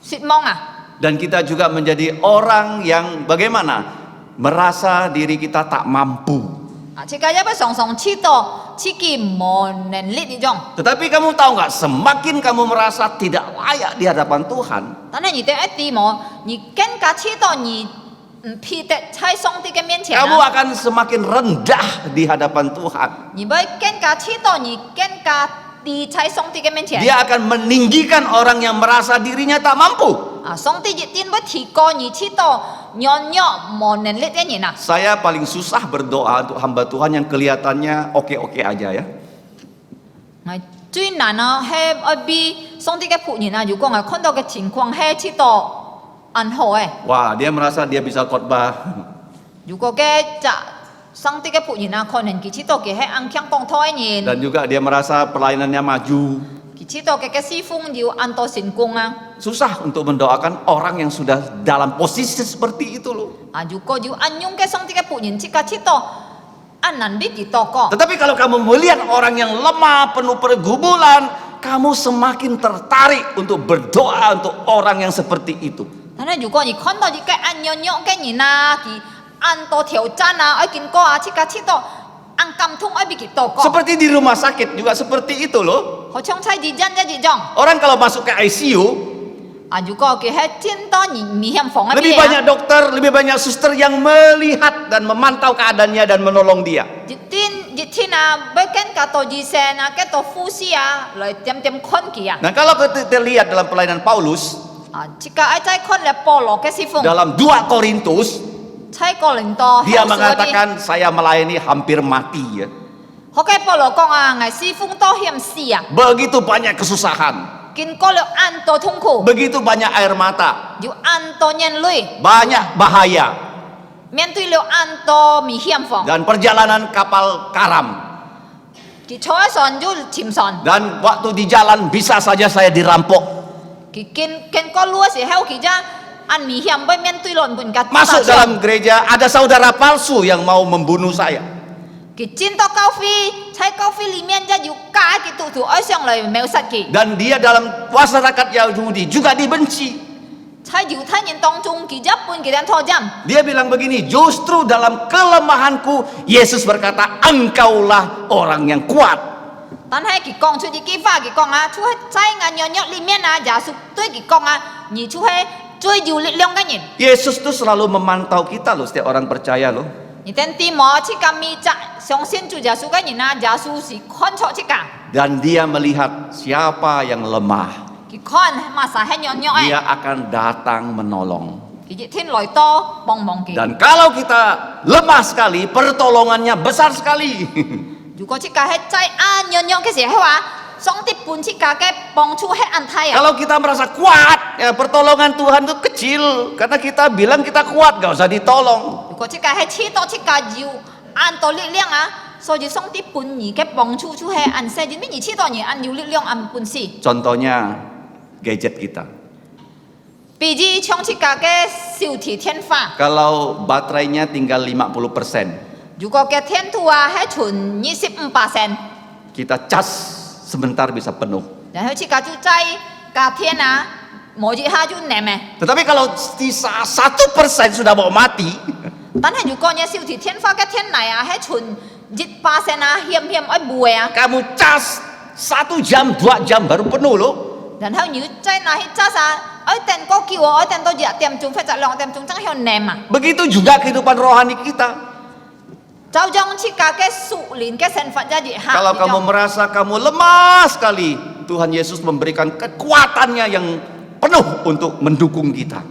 xịt mong à. Dan kita juga menjadi orang yang bagaimana? Merasa diri kita tak mampu. Chỉ cả giá phải sòng sòng chỉ to chỉ kỳ mò nền lít đi trong. Tetapi kamu tahu nggak? Semakin kamu merasa tidak layak di hadapan Tuhan, Ta nói nhị tên ấy tí mò nhị kén cả chỉ to nhị phi tệ chai song tí cái miên chén kamu à. akan semakin rendah di hadapan Tuhan. Nhị bởi kén cả chỉ to nhị kén cả đi chạy song ti cái men chén Dia akan meninggikan orang yang merasa dirinya tak mampu. song ti ji tin với thì co nhị chi to nhon nhọ mò nền lết cái nhỉ nào Saya paling susah berdoa untuk hamba Tuhan yang kelihatannya oke-oke aja ya. ngày最难呢係而比上帝嘅僕人啊，如果我看到嘅情況係知道安好嘅， Wah, dia merasa dia bisa khotbah. 如果嘅就上帝嘅僕人啊，可能佢知道佢係安強講台嘅人， Dan juga dia merasa pelayanannya maju. 佢知道佢嘅侍奉要按到成功啊， Susah untuk mendoakan orang yang sudah dalam posisi seperti itu loh. 如果要按用嘅上帝嘅僕人，即刻知道安難必幾多個。 Tetapi kalau kamu melihat orang yang lemah, penuh pergumulan, kamu semakin tertarik untuk berdoa untuk orang yang seperti itu. 但係如果你看到一個按樣樣嘅人啊，佢按到挑戰啊，愛見過啊，即刻知道按感通愛比幾多個。 Seperti di rumah sakit juga seperti itu loh. 好像猜啲真一啲種。 Orang kalau masuk ke ICU, 如果佢係見到你危險房嗰 lebih 邊 banyak dokter, lebih banyak suster yang melihat dan memantau keadaannya dan menolong dia. 日天啊，要跟個到醫生啊，跟到護士啊，來點點看佢啊。 Nah, kalau kita lihat dalam pelayanan Paulus 即個愛再看嚟保羅嘅侍奉， dalam 2 Korintus, 猜個領導。 dia mengatakan saya melayani hampir mati ya. 好嘅保羅講啊，我侍奉到險死啊， Begitu banyak kesusahan, 見過了按到痛苦， begitu banyak air mata, 要按到眼淚， banyak bahaya 面對了按到危險房， dan perjalanan kapal karam. 佢坐喺上要潛上， Dan waktu di jalan bisa saja saya dirampok. 佢見過路嘅時候，佢就按危險要面對了門嘅。 Masuk dalam gereja ada saudara palsu yang mau membunuh saya. 佢進到教會，喺教會裡面就要加嘅道徒愛上嚟藐視佢。 Dan dia dalam masyarakat Yahudi juga dibenci. 喺猶太人當中，佢一半佢哋拖針。 Dia bilang begini, justru dalam kelemahanku Yesus berkata, engkaulah orang yang kuat. 但係佢講出啲句話，佢講啊，出喺喺眼裡面啊，耶穌對佢講啊，你出喺最有力量嘅人。 Yesus tuh selalu memantau kita loh, setiap orang percaya loh. 你等啲冇去咁咪就相信主耶穌嘅人啊，耶穌是看錯這個， Dan dia melihat siapa yang lemah, 佢看馬撒係樣樣 dia 誒， akan datang menolong. 佢一天來多幫忙佢。 Dan kalau kita lemah sekali, pertolongannya besar sekali. 如果這個係在按樣樣嘅時候話，上帝半這個嘅幫助係按太啊。 Kalau kita merasa kuat, ya pertolongan Tuhan itu kecil. Karena kita bilang kita kuat, gak usah ditolong. 如果這個係黐到這個要按到力量啊，所以上帝半而嘅幫助就係按細啲，咩而黐到而按有力量按半時。 Contohnya gadget kita. 比如像這個嘅小鐵天花， Kalau baterainya tinggal 50%, 如果嘅天圖啊係存25%， kita cas sebentar bisa penuh. 然後這個就在隔天啊，冇一下就爛嘅。 Tetapi kalau sisa 1% sudah mau mati, 但係如果你小鐵天花嘅天嚟啊係存1%啊，險愛背啊， kamu cas 1 jam, 2 jam baru penuh loh. 然後你再拿去揸晒，愛等個叫我愛等到2點鐘或者2點鐘真係爛啊！ Begitu juga kehidupan rohani kita. 就像這個嘅屬靈嘅身份一樣。 Kalau kamu merasa kamu lemah sekali, Tuhan Yesus memberikan kekuatannya yang penuh untuk mendukung kita.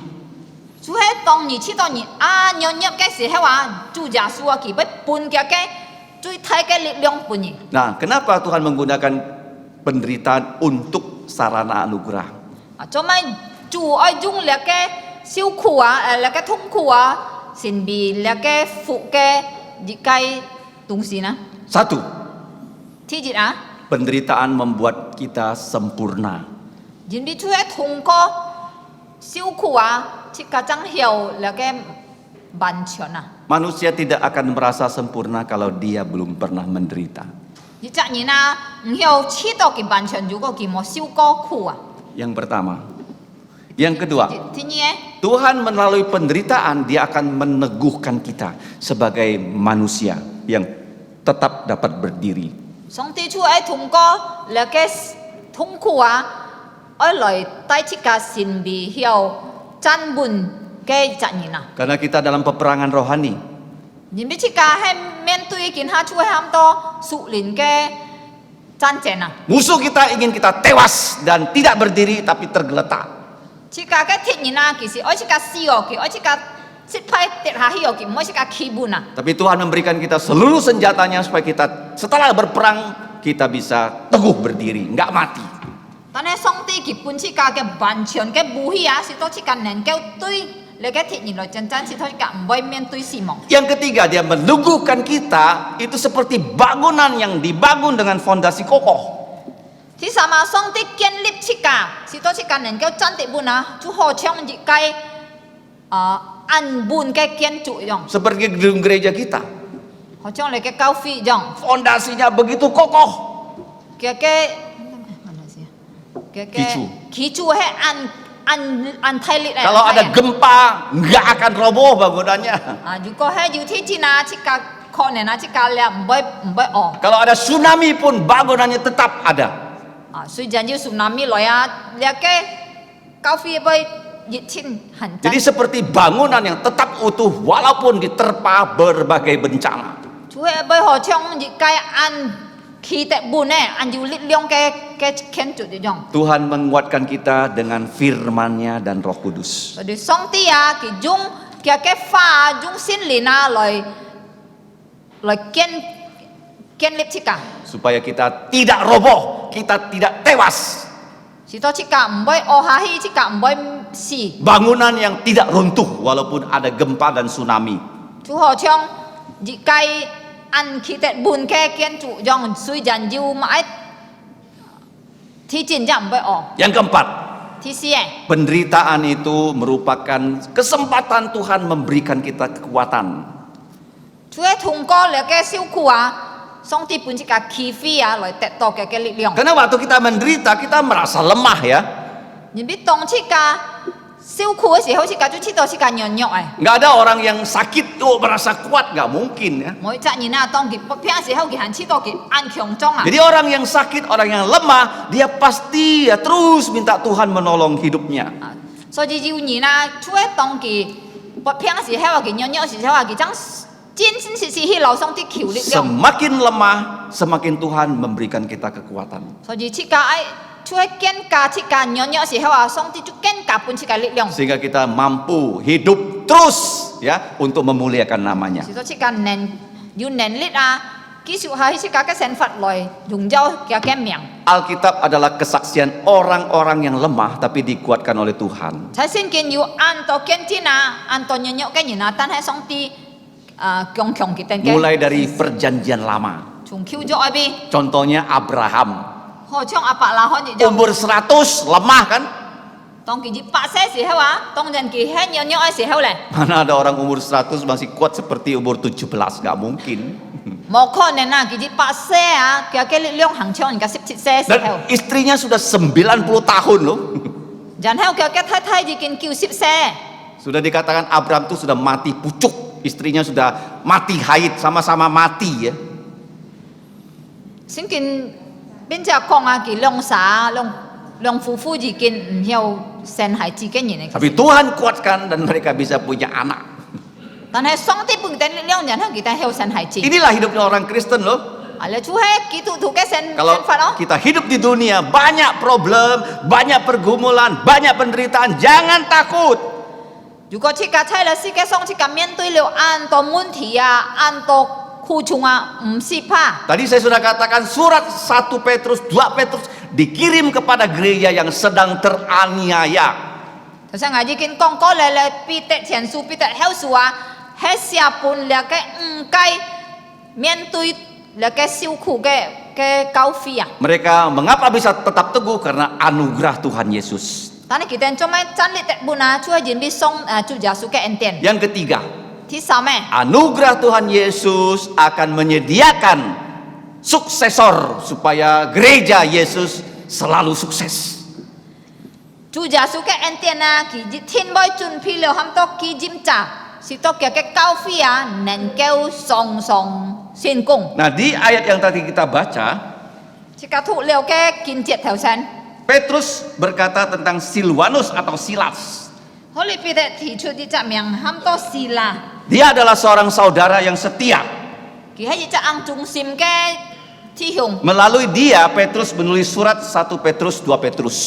所以當你知道你啊軟弱嘅時候啊，主耶穌啊，佢俾半嘅最大嘅力量俾你。 Nah, kenapa Tuhan menggunakan penderitaan untuk sarana anugerah? 做咩主愛用你嘅受苦啊，你嘅痛苦啊，神俾你嘅福嘅一個東西呢？ Satu, 第一啊， penderitaan membuat kita sempurna. 人哋出嚟通過受苦啊，這個真係你嘅完全啊。 Manusia tidak akan merasa sempurna kalau dia belum pernah menderita. 你責任啊，唔要知道佢完全，如果佢冇受過苦啊。 Yang pertama. Yang kedua, 第二， Tuhan melalui penderitaan dia akan meneguhkan kita sebagai manusia yang tetap dapat berdiri. 上帝出嚟通過你嘅痛苦啊，愛來帶這個神秘後真本嘅責任啊。 Karena kita dalam peperangan rohani. 人哋這個係面對見下出嚟咁多屬靈嘅战争啊。 Musuh kita ingin kita tewas dan tidak berdiri tapi tergeletak. 即個嘅敵人啊，其實愛即個死哦，佢愛即個失敗跌下去哦，佢唔愛即個起步啊。 Tapi Tuhan memberikan kita seluruh senjatanya supaya kita setelah berperang kita bisa teguh berdiri, nggak mati. 但係上帝佢本即個嘅完全嘅武器啊，是到即個能夠對你嘅敵人來戰爭，是到即個唔會面對死亡。 Yang ketiga, dia meneguhkan kita itu seperti bangunan yang dibangun dengan fondasi kokoh. 第三啊，上帝建立即個，是到即個能夠站得穩啊，就好像一個安穩嘅建築一樣， Seperti gedung gereja kita, 好像你嘅教會一樣。 fondasinya begitu kokoh. 基礎係按體力 Kalau ada gempa, nggak akan roboh bangunannya. 如果係要天氣啊，即個可能啊，即個咧唔會哦。 Kalau ada tsunami pun bangunannya tetap ada. 雖然要 tsunami 來啊，你嘅教會會熱天很 Jadi seperti bangunan yang tetap utuh walaupun diterpa berbagai bencana. 就係會好像熱街按起得穩咧，按有力量嘅建築一樣。 Tuhan menguatkan kita dengan firman-Nya dan Roh Kudus. 所以上帝啊，佢用嘅話，用聖靈啊來建立這個。 Supaya kita tidak roboh, kita tidak tewas. 是到這個唔會惡下去，這個唔會死。 Bangunan yang tidak runtuh walaupun ada gempa dan tsunami. 就好像熱街按起得穩嘅建築一樣，雖然要買天戰就唔會惡。 Yang keempat, 第四嘅。 penderitaan itu merupakan kesempatan Tuhan memberikan kita kekuatan. 除咗通過你嘅辛苦啊，上帝本這個機會啊，來得到嘅力量。 Karena waktu kita menderita, kita merasa lemah ya. 你別當這個辛苦嘅時候，這個就知道這個軟弱誒。 Nggak ada orang yang sakit, merasa kuat, nggak mungkin ya. 每隻人啊，當佢不平嘅時候，佢係知道佢安強壯啊。 Jadi orang yang sakit, orang yang lemah, dia pasti ya terus minta Tuhan menolong hidupnya. 所以要人啊，除咗當佢不平嘅時候，佢軟弱嘅時候，佢將真真實實去留上啲求力量。 Semakin lemah, semakin Tuhan memberikan kita kekuatan. 所以這個愛除咗堅架這個軟弱嘅時候啊，上帝就堅架本這個力量。 Sehingga kita mampu hidup terus ya untuk memuliakan namanya. 是到這個有能力啊，繼續喺這個嘅身法來榮耀佢嘅名。 Alkitab adalah kesaksian orang-orang yang lemah tapi dikuatkan oleh Tuhan. 在聖經要按到堅定啊，按到軟弱嘅人啊，但係上帝強強佢哋嘅。 Mulai dari perjanjian lama. 從舊約嗰邊， Contohnya Abraham. 好像亞伯拉罕一樣。 Umur 100 lemah kan? 當佢100歲時候啊，當人佢喺軟弱嘅時候咧， Mana ada orang umur 100 masih kuat seperti umur 17? Gak mungkin. 冇可能啊！佢100歲啊，佢嘅力量行像人家17歲時候， Dan istrinya sudah 90 tahun loh. 然後佢嘅太太已經90歲。 Sudah dikatakan Abraham itu sudah mati pucuk. Istrinya sudah mati haid, sama-sama mati ya. 聖經邊隻講啊？佢兩夫婦已經唔曉生孩子嘅人嚟。 Tapi Tuhan kuatkan dan mereka bisa punya anak. 但係上帝本嘅力量，然後佢哋曉生孩子。 Inilah hidupnya orang Kristen loh. 你做係基督徒嘅生 Kalau 法咯。 kita hidup di dunia banyak problem, banyak pergumulan, banyak penderitaan, jangan takut. 如果這個差了世界上這個面對了按到問題啊，按到苦衷啊，唔是怕。 Tadi saya sudah katakan surat 1 Petrus, 2 Petrus dikirim kepada gereja yang sedang teraniaya. 頭先我已經講過咧，彼得前書、彼得後書啊，係寫本了嘅唔該面對了嘅受苦嘅教會啊。 Mereka mengapa bisa tetap teguh? Karena anugerah Tuhan Yesus. 但係佢哋做咩站立得穩啊？主係人必送主耶穌嘅恩典。 Yang ketiga, 第三咩？ anugerah Tuhan Yesus akan menyediakan suksesor supaya gereja Yesus selalu sukses. 主耶穌嘅恩典啊，佢天會準備了很多基金債，使到佢嘅教會啊能夠雙雙成功。 Nah, di ayat yang tadi kita baca, 這個讀了嘅經節頭先。 Petrus berkata tentang Silwanus atau Silas. 我哋彼得提出啲隻名很多事啦， Dia adalah seorang saudara yang setia. 佢係一隻硬中心嘅 thi hùng Melalui dia Petrus menulis surat 1 Petrus 2 Petrus.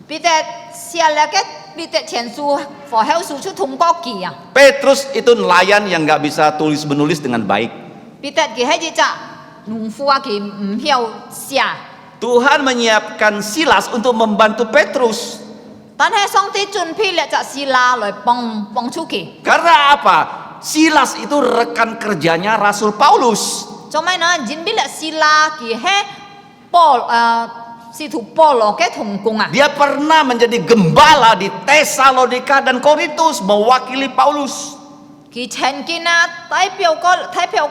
bị tết xia là cái bị tết tiền su phò heo su chú thùng có kỳ à Petrus itu nelayan yang nggak bisa tulis menulis dengan baik. bị tết kỳ hay gì chả nung phu kỳ hiểu xia Tuhan menyiapkan Silas untuk membantu Petrus. tan hay song ti chun phi lệ chả xì la rồi bong chú kỳ Karena apa? Silas itu rekan kerjanya Rasul Paulus. cho mấy nó dính biết là xì la kỳ hay Paul si thủ Paul cái thùng cùng à Dia pernah menjadi gembala di Tesalonika dan Korintus mewakili Paulus. kỳ chen kỳ na thái biểu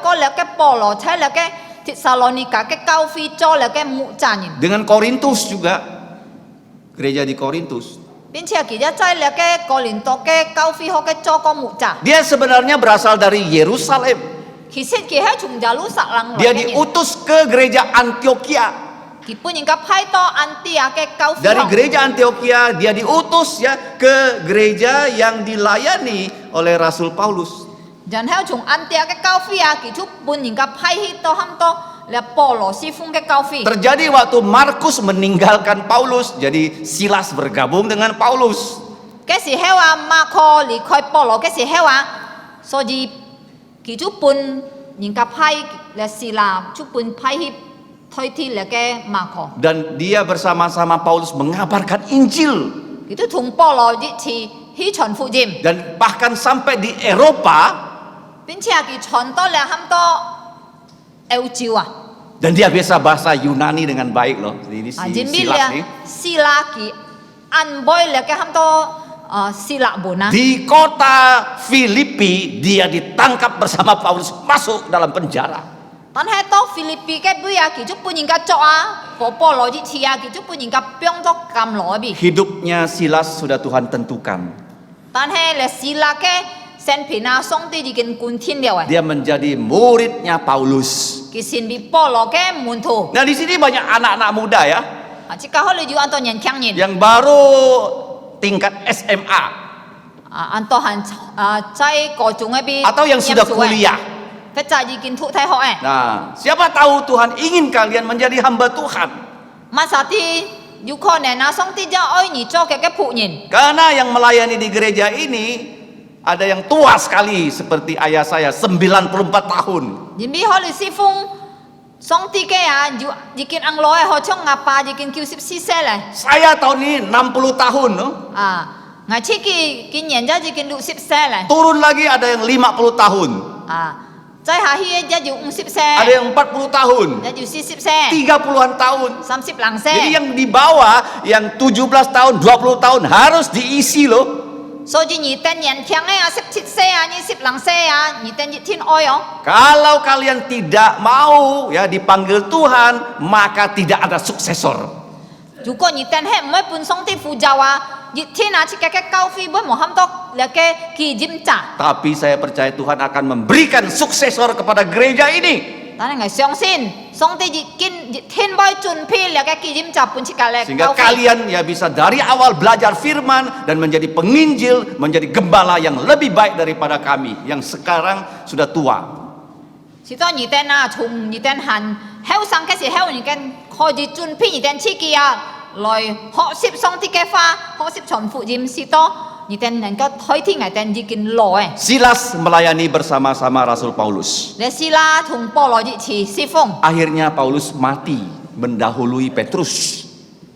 có là cái Paul thấy là cái Thessalonica cái cao phi cho là cái mũ trà nhìn Dengan Korintus juga, gereja di Korintus. bên chia kỳ ra trái là cái Corinto cái cao phi hoặc cái cho có mũ trà Dia sebenarnya berasal dari Yerusalem. khi xét kỳ hay chúng gia lũ sạc lăng Dia diutus ke gereja Antioquia. kỳ pun những cái phái to Antioch cái cao phi Dari hong gereja Antioquia dia diutus ya ke gereja yang dilayani oleh Rasul Paulus. dan hay chúng Antioch cái cao phi à kỳ chúc pun những cái phái hít to ham to là Paul si phung cái cao phi Terjadi waktu Markus meninggalkan Paulus, jadi Silas bergabung dengan Paulus. cái gì hay à Marco lý khai Paul cái gì hay à so gì kỳ chúc pun những cái phái là xì la chúc pun phái hít thôi thì là cái Marco Dan dia bersama-sama Paulus mengabarkan Injil. itu thùng Paul thì hi chuẩn phụ dìm Dan bahkan sampai di Eropa, bên chia kỳ chuẩn to là ham to Âu Châu à dan dia bisa bahasa Yunani dengan baik loh. Ini si dính biết Silas là nih. sila kỳ ăn boy là cái ham to sila bốn à Di kota Filipi dia ditangkap bersama Paulus, masuk dalam penjara. tan hay to Philippines cái bữa à kỳ chúc pun những cái chỗ à có Paul thì à kỳ chúc pun những cái biong to cầm lỗi bị Hidupnya Silas sudah Tuhan tentukan. tan hay là sila cái sen pina song ti di kin kun thiên điều à Dia menjadi muridnya Paulus. kỳ xin bị Paul cái môn thủ Nah, di sini banyak anak-anak muda ya, chỉ có hơi lưu an to nhận khang nhìn yang baru tingkat SMA an to hẳn trái có chúng ấy bị atau yang sudah kuliah. phải chạy di kin thụ thay họ ấy Nah, siapa tahu Tuhan ingin kalian menjadi hamba Tuhan. mà sao thì yêu con này na song ti cho ơi nhỉ cho cái phụ nhìn Karena yang melayani di gereja ini ada yang tua sekali seperti ayah saya 94 tahun. nhìn biết họ lì si phung song ti cái à di kin ang loi họ trong ngapa pa di kin kêu sip si xe lại Saya tahun ini 60 tahun, no? ngày trước kỳ nhận ra di kin đủ sip xe lại Turun lagi ada yang 50 tahun, trái hà hi ra dù sip ada xe yang 40 tahun, ra dù si sip xe 30-an tahun. 30 lang Jadi xe yang di bawah, yang 17 tahun, 20 tahun harus diisi loh. so di nhị tên nhận khang ấy à sip chít xe à như sip lang xe à nhị tên nhị thiên oi oh Kalau kalian tidak mau ya dipanggil Tuhan, maka tidak ada suksesor.如果你等下唔係本上啲負責啊，熱天啊，設計嘅高飛本冇咁多嚟嘅基檢查， Tapi saya percaya Tuhan akan memberikan suksesor kepada gereja ini. 但係我相信上帝熱天會準備嚟嘅基檢查本設計嘅 Sehingga 高飛， kalian ya bisa dari awal belajar firman dan menjadi penginjil, menjadi gembala yang lebih baik daripada kami yang sekarang sudah tua. 是當熱天啊，從熱天行，後生嘅時候，熱天開始準備熱天設計啊，來學習上帝嘅話，學習傳福音是多，熱天能夠開天熱天已經來。 Silas melayani bersama-sama Rasul Paulus. 你試啦，同保羅一起侍奉。 Akhirnya Paulus mati mendahului Petrus.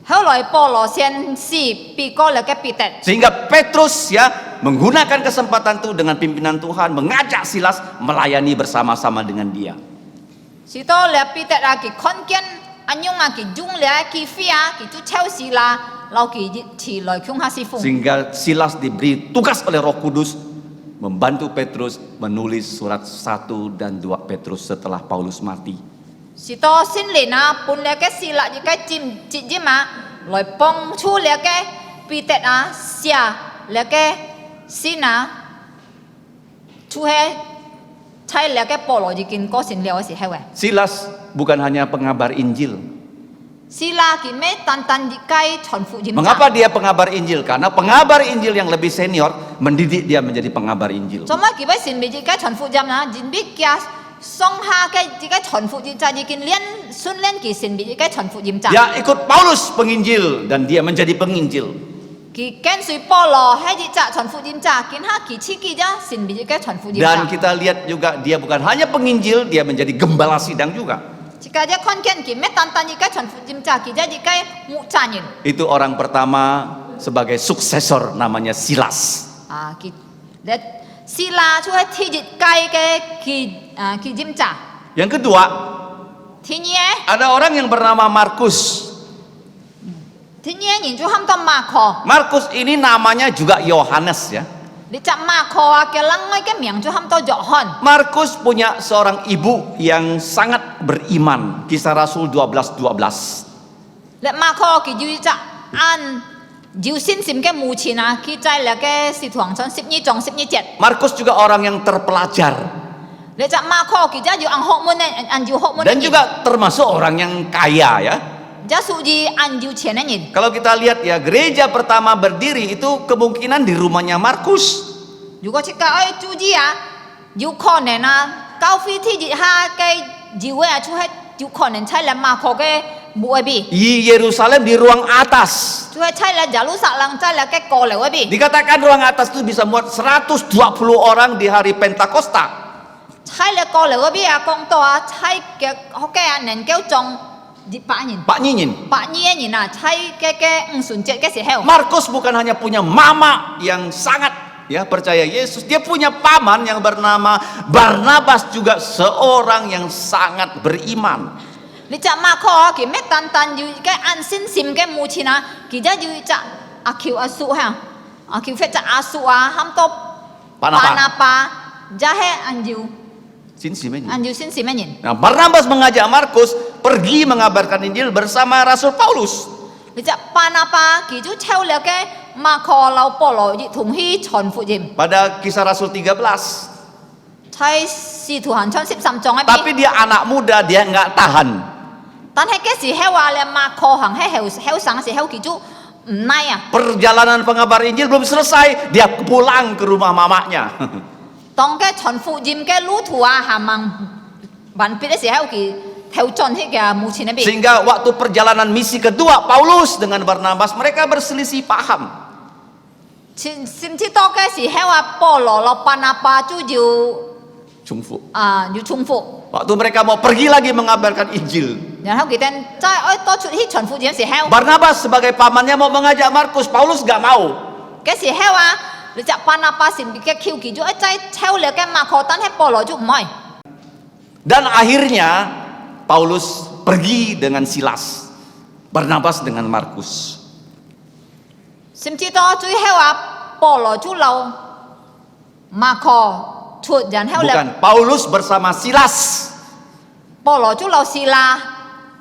後來保羅先是被哥嚟嘅彼得。 Sehingga Petrus ya menggunakan kesempatan itu dengan pimpinan Tuhan mengajak Silas melayani bersama-sama dengan dia. 是多嚟彼得啊，佢看見安用啊，佢用嚟佢飛啊，佢就超市啦，老佢一起來向下侍奉。 Sehingga Silas diberi tugas oleh Roh Kudus membantu Petrus menulis surat 1 dan 2 Petrus setelah Paulus mati. 是多先嚟啊，本嚟嘅事啦，而家接嘛，來幫助嚟嘅彼得啊，寫嚟嘅先啊，出係猜嚟嘅保羅已經過成了嘅時候嘅。 Silas bukan hanya pengabar Injil. 是啦，佢咩單單而家傳福音。 Mengapa dia pengabar Injil? Karena pengabar Injil yang lebih senior mendidik dia menjadi pengabar Injil. 做乜佢俾前面而家傳福音啊？前邊嘅上下嘅而家傳福音就已經練训练佢信別嘅傳福音者。 Dia ikut Paulus penginjil dan dia menjadi penginjil. 佢跟隨保羅喺啲者傳福音者，見下佢自己啫信別嘅傳福音者。 Dan kita lihat juga dia bukan hanya penginjil, dia menjadi gembala sidang juga. 即家一看見佢咩單單一個傳福音者，佢一個牧者人。 Itu orang pertama sebagai suksesor namanya Silas. 啊，佢咧是啦，出喺天熱界嘅佢飲者。 Yang kedua, 天熱 ada orang yang bernama Markus. 天熱人就喊到馬可， Markus ini namanya juga Yohanes ya. 你隻馬可啊嘅人嘅名就喊到約翰。 Markus punya seorang ibu yang sangat beriman. Kisah Rasul 12:12. 你馬可佢就隻按有信心嘅母親啊，佢在那個使徒行傳12章12節。 Markus juga orang yang terpelajar 你隻馬可佢就按學問嘅，按照學問 dan 嘅人， juga termasuk orang yang kaya ya. 就屬於按照錢嘅人。 Kalau kita lihat ya, gereja pertama berdiri itu kemungkinan di rumahnya Markus. 如果即個愛注意啊，有可能啊，教會天熱下嘅議會啊，出喺有可能喺你馬可嘅墓嗰邊， Di Yerusalem di ruang atas. 出喺喺你耶路撒冷喺你嘅過嚟嗰邊。 Dikatakan ruang atas itu bisa muat 120 orang di hari Pentakosta. 喺你過嚟嗰邊啊，講到啊，喺嘅學嘅啊，能夠種200人。 Pak Nyinyin. 100人啊，喺嘅五旬節嘅時候， Markus bukan hanya punya mama yang sangat ya percaya Yesus, dia punya paman yang bernama Barnabas juga seorang yang sangat beriman. 你隻馬可啊，佢咩單單要嘅按信心嘅母親啊，佢就要隻阿喬阿叔嚇，阿喬非隻阿叔啊，喊到巴拿巴，就係按照 Sinsimenyi. 按照信心嘅人。 Nah, Barnabas mengajak Markus pergi mengabarkan Injil bersama Rasul Paulus. 你隻巴拿巴佢就抽了嘅馬可老保羅一同去傳福音， Pada Kisah Rasul 13. 喺使徒行傳13章嗰邊。 Tapi dia anak muda, dia nggak tahan. 但係嘅時候話你馬可行喺後生嘅時候，佢就唔耐啊。 Perjalanan pengabar Injil belum selesai, dia pulang ke rumah mamanya. 當嘅傳福音嘅路途啊，行完完畢嘅時候，佢頭進去嘅母親嗰邊。 Sehingga waktu perjalanan misi kedua Paulus dengan Barnabas mereka berselisih paham. 甚至到嘅時候啊，保羅老巴拿巴就要 Jungfu. 要重複， Waktu mereka mau pergi lagi mengabarkan Injil, 然後佢哋再愛多出去傳福音嘅時候， Barnabas sebagai pamannya mau mengajak Markus, Paulus nggak mau. 嘅時候啊，你隻巴拿巴前邊嘅橋佢就一再抽了嘅馬可，但係保羅就唔愛。 Dan akhirnya Paulus pergi dengan Silas, Barnabas dengan Markus. 甚至到最後啊，保羅就留馬可出，然後咧。 Bukan, Paulus bersama Silas. 保羅就留示啦，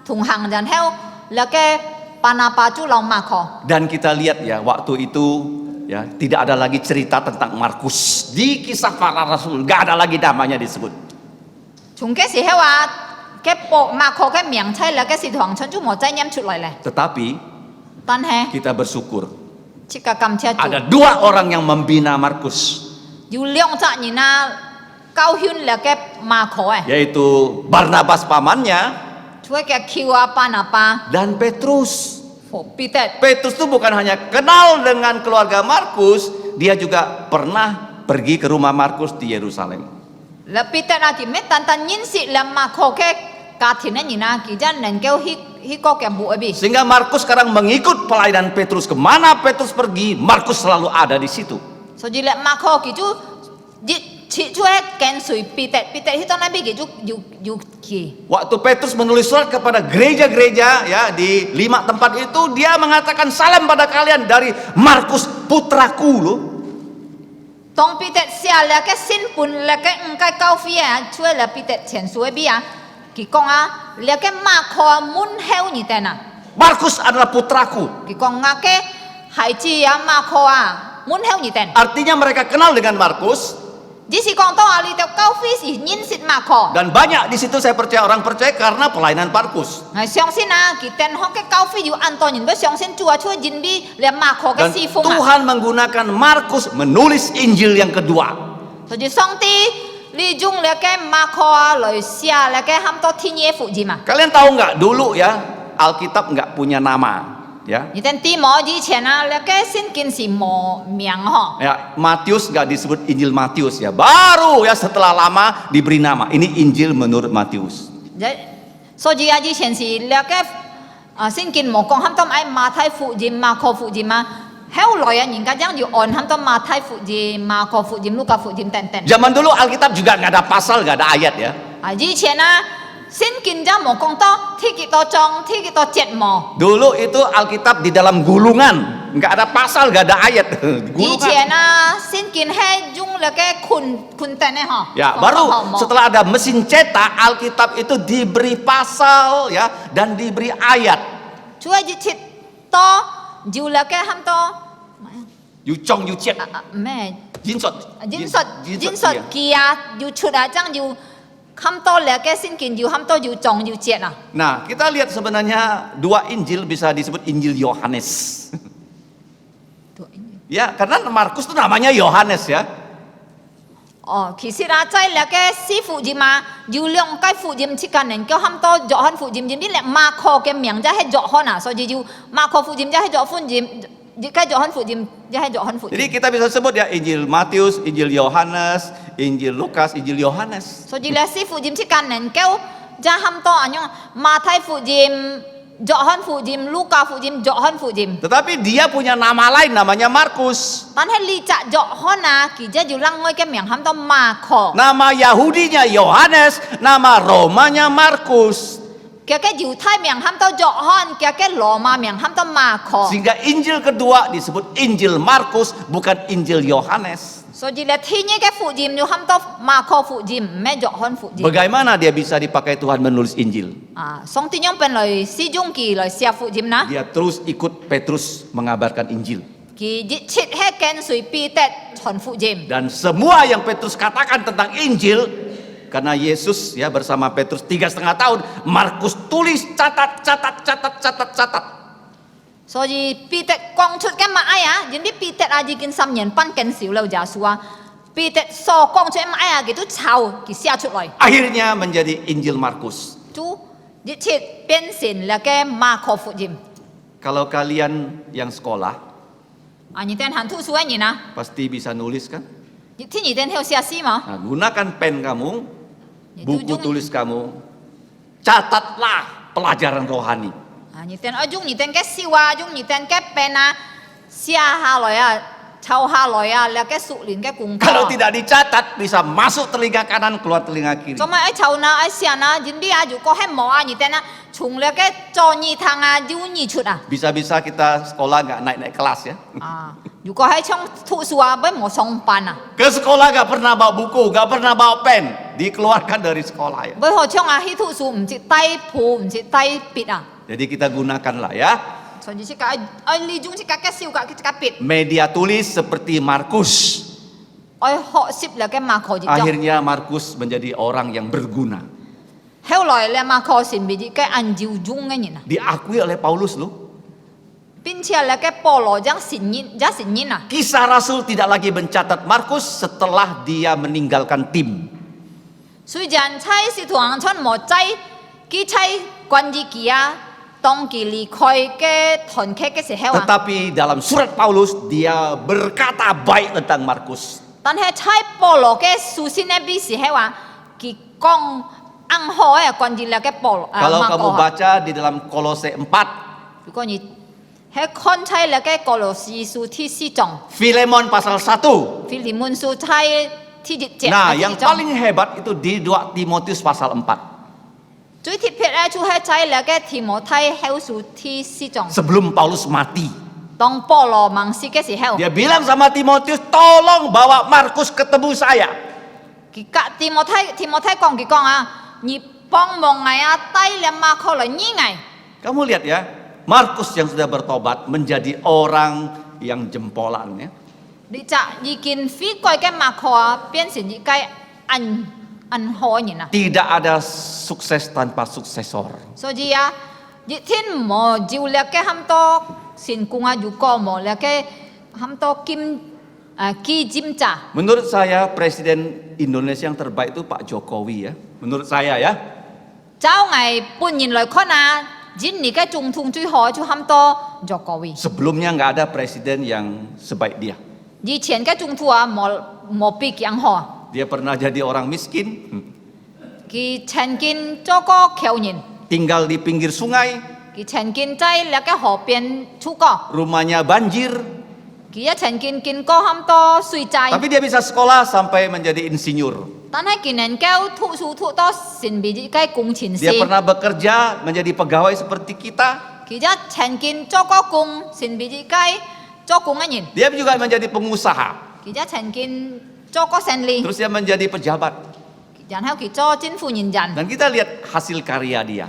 同行然後那個巴拿巴就留馬可。 Dan kita lihat ya, waktu itu ya tidak ada lagi cerita tentang Markus di Kisah Para Rasul, nggak ada lagi namanya disebut. 從嘅時候啊，嘅馬可嘅名稱那個使徒行傳就冇再念出來咧。 Tetapi 但係 kita bersyukur 即個感謝 ada 主， 2 orang yang membina Markus, 有兩隻人啊，教訓那個馬可誒， yaitu Barnabas pamannya 除咗嘅橋啊巴拿巴 dan Petrus. 和彼得， Petrus itu bukan hanya kenal dengan keluarga Markus, dia juga pernah pergi ke rumah Markus di Yerusalem. 那彼得啊，佢咩單單認識那馬可嘅家庭嘅人啊，佢真能夠去個嘅墓嗰邊。 Sehingga Markus sekarang mengikut pelayanan Petrus, kemana Petrus pergi, Markus selalu ada di situ. 所以咧，馬可佢就切出喺跟隨彼得，彼得喺度那邊佢就要去。 Waktu Petrus menulis surat kepada gereja-gereja ya di 5 tempat itu, dia mengatakan salam pada kalian dari Markus putraku loh. 當彼得寫了個信本了個五個教會啊，出了彼得前書嗰邊啊，佢講啊，了個馬可門後你哋啊， Markus adalah putraku. 佢講啊個孩子啊馬可啊門後你哋， Artinya mereka kenal dengan Markus, 只是講到啊，你條教會是認識馬可。 dan banyak di situ saya percaya orang percaya karena pelayanan Markus. 我相信啊，佢哋學嘅教會有很多人都相信主啊，出認識了馬可嘅 Dan 侍奉啊， Tuhan menggunakan Markus menulis Injil yang kedua. 所以上帝 Li Jung le ke Marko lời xia le ke ham to thiên ye phụ gì mà. Kalian tahu nggak dulu ya Alkitab nggak punya nama ya. Ni tên ti mo di chen à le ke xin kinh si mo miang ho. Ya, Matius nggak disebut Injil Matius ya. Baru ya setelah lama diberi nama. Ini Injil menurut Matius. So ji di chen si le ke xin kinh mo kong ham to ai ma thai phụ gì Marko phụ gì mà. Heo loy ya nhìn cái yang you on ham to ma thai phụ gì Marko phụ gì Luka phụ gì ten ten. Zaman dulu Alkitab juga nggak ada pasal, nggak ada ayat ya. Di chen à xin kinh ra mo kong to thi ki to chong thi ki to jet mo. Dulu itu Alkitab di dalam gulungan, nggak ada pasal, nggak ada ayat. Di Gulungan. chen à xin kinh he Jung le ke kun ten ha. Ya, baru setelah ada mesin cetak, Alkitab itu diberi pasal ya dan diberi ayat. Chúa di chit to jiu le ke ham to You chong you chet, mẹ jinsot, jin sot kia jiu chut à chang jiu ham to le ke xin kinh jiu ham to jiu chong jiu jet à. Nah, kita lihat sebenarnya dua Injil bisa disebut Injil Yohanes. Ya, karena Markus itu namanya Yohanes ya. Kỳ sĩ ra trái là cái sĩ phụ gì mà dù lượng cái phụ gì chỉ cần nên cái ham to dọ hơn phụ gì biết là Marko cái miệng ra hết dọ hơn à, so với dù Marko phụ gì ra hết dọ phụ gì cái dọ hơn phụ gì ra hết dọ hơn phụ. Jadi kita bisa sebut ya Injil Matius, Injil Yohanes, Injil Lukas, Injil Yohanes. So vì là sĩ phụ gì chỉ cần nên cái ra ham to anh nhung mà thay phụ gì dọ hơn phụ gì Luka phụ gì dọ hơn phụ gì. Tetapi dia punya nama lain namanya Markus. Tan hết li chạ dọ hơn à, kỳ ra dù lăng ngôi cái miệng ham to Marko. Nama Yahudinya Yohanes, nama Romanya Markus. Cái dù thay miệng ham to dọ hơn, cái Roma miệng ham to Marko. Sehingga Injil kedua disebut Injil Markus, bukan Injil Yohanes. So jika tinya ke fujim tu ham to Marko fujim, me jok hon fujim. Bagaimana dia bisa dipakai Tuhan menulis Injil? Song tinyong pen loi si jung ki loi sia fujim na. Dia terus ikut Petrus mengabarkan Injil. Ki jit he ken sui pi tet hon fujim. Dan semua yang Petrus katakan tentang Injil, karena Yesus ya bersama Petrus 3,5 tahun, Markus tulis catat. So ji pi tet kong chut cái mãi á, jadi pi tet aji kin sam nyen pan ken siu lau ja sua. Pi tet so kong chut mãi á gitu chao ki sia chut loi. Akhirnya menjadi Injil Markus. Tu jit chit pen sin la ke Marko fujim. Kalau kalian yang sekolah, Ni ten han tu su ni na. pasti bisa nulis kan? Jit ti ni ten heo sia si ma. Nah, gunakan pen kamu, buku tulis kamu, catatlah pelajaran rohani. Ni ten ajung ni ten ke siwa ajung ni ten ke pena sia ha loi ya, chao ha loi ya, la ke su lin ke kung. Kalau tidak dicatat bisa masuk telinga kanan keluar telinga kiri. Cuma ai chao na ai sia na jin dia ju ko he mo a ni ten na chung le ke cho ni thang a ju ni chut a. Bisa-bisa kita sekolah nggak naik-naik kelas ya. Ju ko hai chong thu sua bai mo song pan a. Ke sekolah nggak pernah bawa buku, nggak pernah bawa pen, dikeluarkan dari sekolah ya. Bai ho chong a hi thu su唔知tai pu唔知tai pit a. Jadi kita gunakanlah ya. So ji ka ai li jung ka ke siu ka pit. Media tulis seperti Markus. Ai ho sip le ke Marko ji. Akhirnya Markus menjadi orang yang berguna. Heo loi le Marko sin bi ji ke an jiu jung ngai ni na. Diakui oleh Paulus loh. Bin chia le ke Polo jang sin yin ja sin yin na. Kisah Rasul tidak lagi mencatat Markus setelah dia meninggalkan tim. Sui jan chai si tuang chon mo chai ki chai quan ji kia tong ki li khoi ke thon ke se hewa. Tetapi dalam surat Paulus dia berkata baik tentang Markus. Tan he chai Polo ke su sin ne bi si hewa ki kong ang ho e quan ji le ke Polo. Kalau kamu baca di dalam Kolose 4, ko ni he kon chai le ke Kolosi su ti si jong. Filemon pasal 1. Filimun su chai ti ji je. Nah, yang paling hebat itu di 2 Timotius pasal 4. 最貼撇咧，就係在那個提摩太後書第四章， Sebelum Paulus mati, 當保羅忙死嘅時候， dia bilang sama Timotius, tolong bawa Markus ketemu saya. 提摩太講啊，你幫忙我啊，帶兩馬可來醫我。 Kamu lihat ya, Markus yang sudah bertobat menjadi orang yang jempolan ya. 你就已經飛過嘅馬可啊，變成一個安好人啊。 Tidak ada sukses tanpa suksesor. 所以啊，一天冇照叻嘅咁多善功啊，如果冇叻嘅咁多金 ki jimca. Menurut saya Presiden Indonesia yang terbaik itu Pak Jokowi ya. Menurut saya ya. Cháu ngày半年來看啊，今年嘅總統最好就喊多Jokowi。 Sebelumnya nggak ada presiden yang sebaik dia. 以前嘅總統啊，冇比佢好。 Dia pernah jadi orang miskin, 佢曾經做過僑人， tinggal di pinggir sungai, 佢曾經在那個河邊住過， rumahnya banjir, 佢也曾經見過喊多水災。 tapi dia bisa sekolah sampai menjadi insinyur. 但係佢能夠讀書讀到成為一個工程師。 Dia pernah bekerja menjadi pegawai seperti kita. 佢也曾經做過工，成為一個做工嘅人。 Dia juga menjadi pengusaha. 佢也曾經做過生意， Terus dia menjadi pejabat. 然後佢做政府人員， Dan kita lihat hasil karya dia.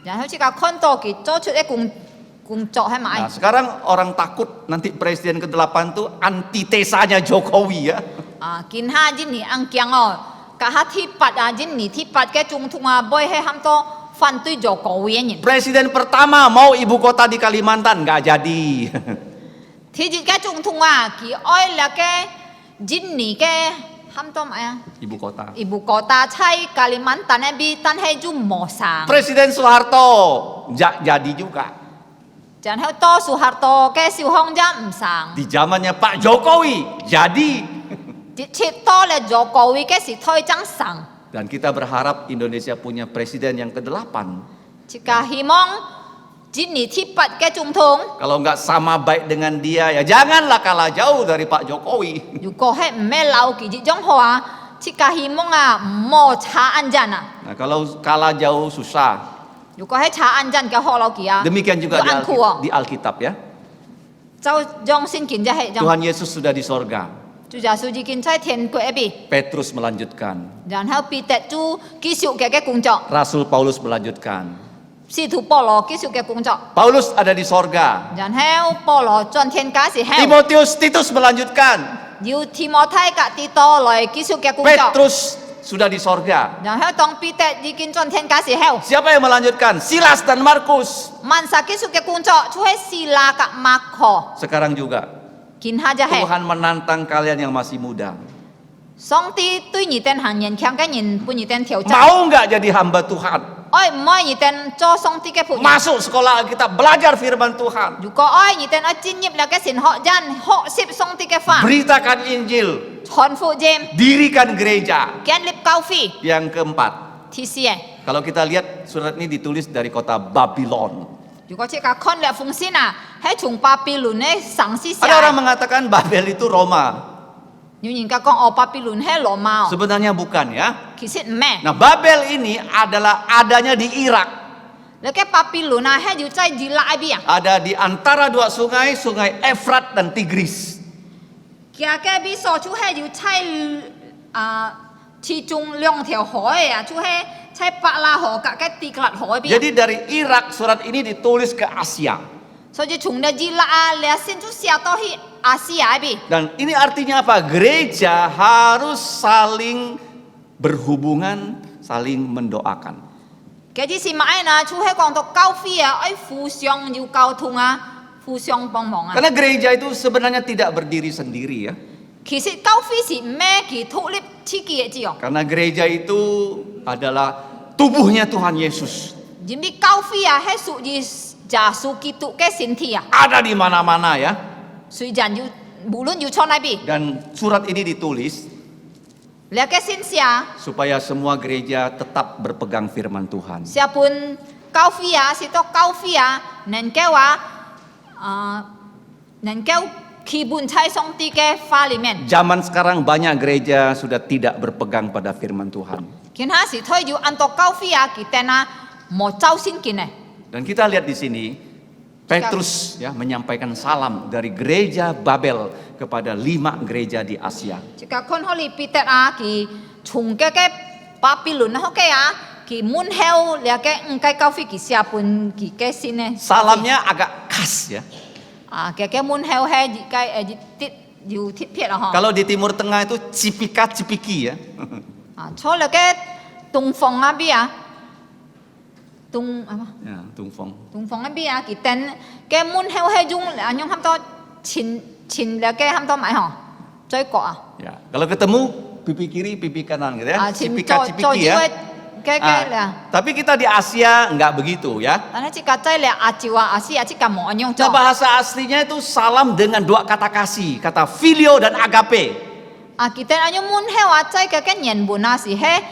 然後即個看到佢做出嘅工作係咪？ Nah, sekarang orang takut nanti presiden ke-8 itu antitesanya Jokowi ya. 啊，見下今年硬鏡哦，隔下ที่8啊，今年ที่8嘅總統啊，背係喊多反對Jokowi嘅人。 Presiden pertama mau ibu kota di Kalimantan nggak jadi. ที่จริง嘅總統啊，佢愛那個今年嘅喊多咩啊？ Ibu kota. Ibu kota 喺 Kalimantan 嗰邊，但係就冇上。 Presiden Soeharto nggak jadi juga. 然後多數客多嘅小康就唔上， Di zamannya Pak Jokowi jadi. 切多咧Jokowi嘅時推增上。 Dan kita berharap Indonesia punya presiden yang ke-8. 即個希望今年ที่8嘅總統， Kalau nggak sama baik dengan dia ya janganlah kalah jauh dari Pak Jokowi. 如果係唔係老佢呢種話，即個希望啊唔好查安陣啊。 Nah, kalau kalah jauh susah. 如果係查安陣嘅好老佢啊， Demikian juga 要安酷哦， di Alkitab ya. 就讓先見就係， Tuhan Yesus sudah di sorga. 就耶穌已經在天國嗰邊， Petrus melanjutkan. 然後彼得就繼續嘅工作， Rasul Paulus melanjutkan. 使徒保羅繼續嘅工作， Paulus ada di sorga. 然後保羅轉天家時候， Timotius Titus melanjutkan. 要提摩太和提多來繼續嘅工作， Petrus sudah di sorga. 然後當彼得已經轉天家時候， Siapa yang melanjutkan? Silas dan Markus. 曼撒繼續嘅工作就係希拉和馬可， Sekarang juga 見下就係 Tuhan menantang kalian yang masih muda. 上帝對你哋行人強嘅人，俾你哋挑戰， Mau nggak jadi hamba Tuhan? 愛唔愛你哋做上帝嘅僕人？ Masuk sekolah kita belajar firman Tuhan. 如果愛你哋愛進入那個神學人學習上帝嘅法， Beritakan Injil. 傳福音， Dirikan gereja. 建立教會， Yang keempat, 第四嘅。 kalau kita lihat surat ini ditulis dari kota Babylon. 如果即個看了封信啊，係從巴比倫嘅城市寫。 Ada orang mengatakan Babel itu Roma. 有人家講哦，巴比倫係羅馬， Sebenarnya bukan ya. 其實唔係。 Nah, Babel ini adalah adanya di Irak. 你嘅巴比倫啊，係要在伊拉克邊啊， Ada di antara dua sungai, sungai Efrat dan Tigris. 其嘅比所就係要在其中兩條海啊，就係在伯拉河及嘅底格勒海邊。 Jadi dari Irak surat ini ditulis ke Asia. 所以從伊拉克你先就寫到去亞細亞邊。 Dan ini artinya apa? Gereja harus saling berhubungan, saling mendoakan. 嘅啲是乜呢？就係講到教會啊，愛互相要溝通啊，互相幫忙啊。 Karena gereja itu sebenarnya tidak berdiri sendiri ya. 其實教會是唔係佢獨立自己嘅字哦， Karena gereja itu adalah tubuhnya Tuhan Yesus. 因為教會啊係屬於耶穌基督嘅身體啊， Ada di mana-mana ya. 雖然要無論要坐喺邊， Dan surat ini ditulis 你嘅先寫 supaya semua gereja tetap berpegang firman Tuhan. 寫本教會啊，是到教會啊，能夠能夠基本在上帝嘅法裡面。 Zaman sekarang banyak gereja sudah tidak berpegang pada firman Tuhan. 見下時推要按到教會啊，佢哋啊冇走先見嘅。 Dan kita lihat di sini Petrus ya menyampaikan salam dari gereja Babel kepada 5 gereja di Asia. 即個看好你彼得啊，佢從嘅巴比倫啊，嘅啊，佢門口你嘅5間教會佢寫本佢嘅先呢。 Salamnya agak khas ya. 嘅門口係而家要貼片啊，嗬。 Kalau di Timur Tengah itu cipika cipiki ya. 坐落嘅東方嗰邊啊，Ya, tungfong. 東方嗰邊啊，佢等嘅門口係用差唔多前嘅差唔多買嗬，追國啊， Ya, kalau ketemu pipi kiri, pipi kanan gitu ya. 前 Cipika 做 cipiki 住 ya. 嘅啦。 Tapi kita di Asia nggak begitu ya. 但係即個仔咧亞洲啊、亞視啊，即個冇咁樣 Nah, 做。 bahasa aslinya itu salam dengan dua kata kasih, kata filio dan agape. 啊，佢哋咁樣滿係話仔嘅原文啊是係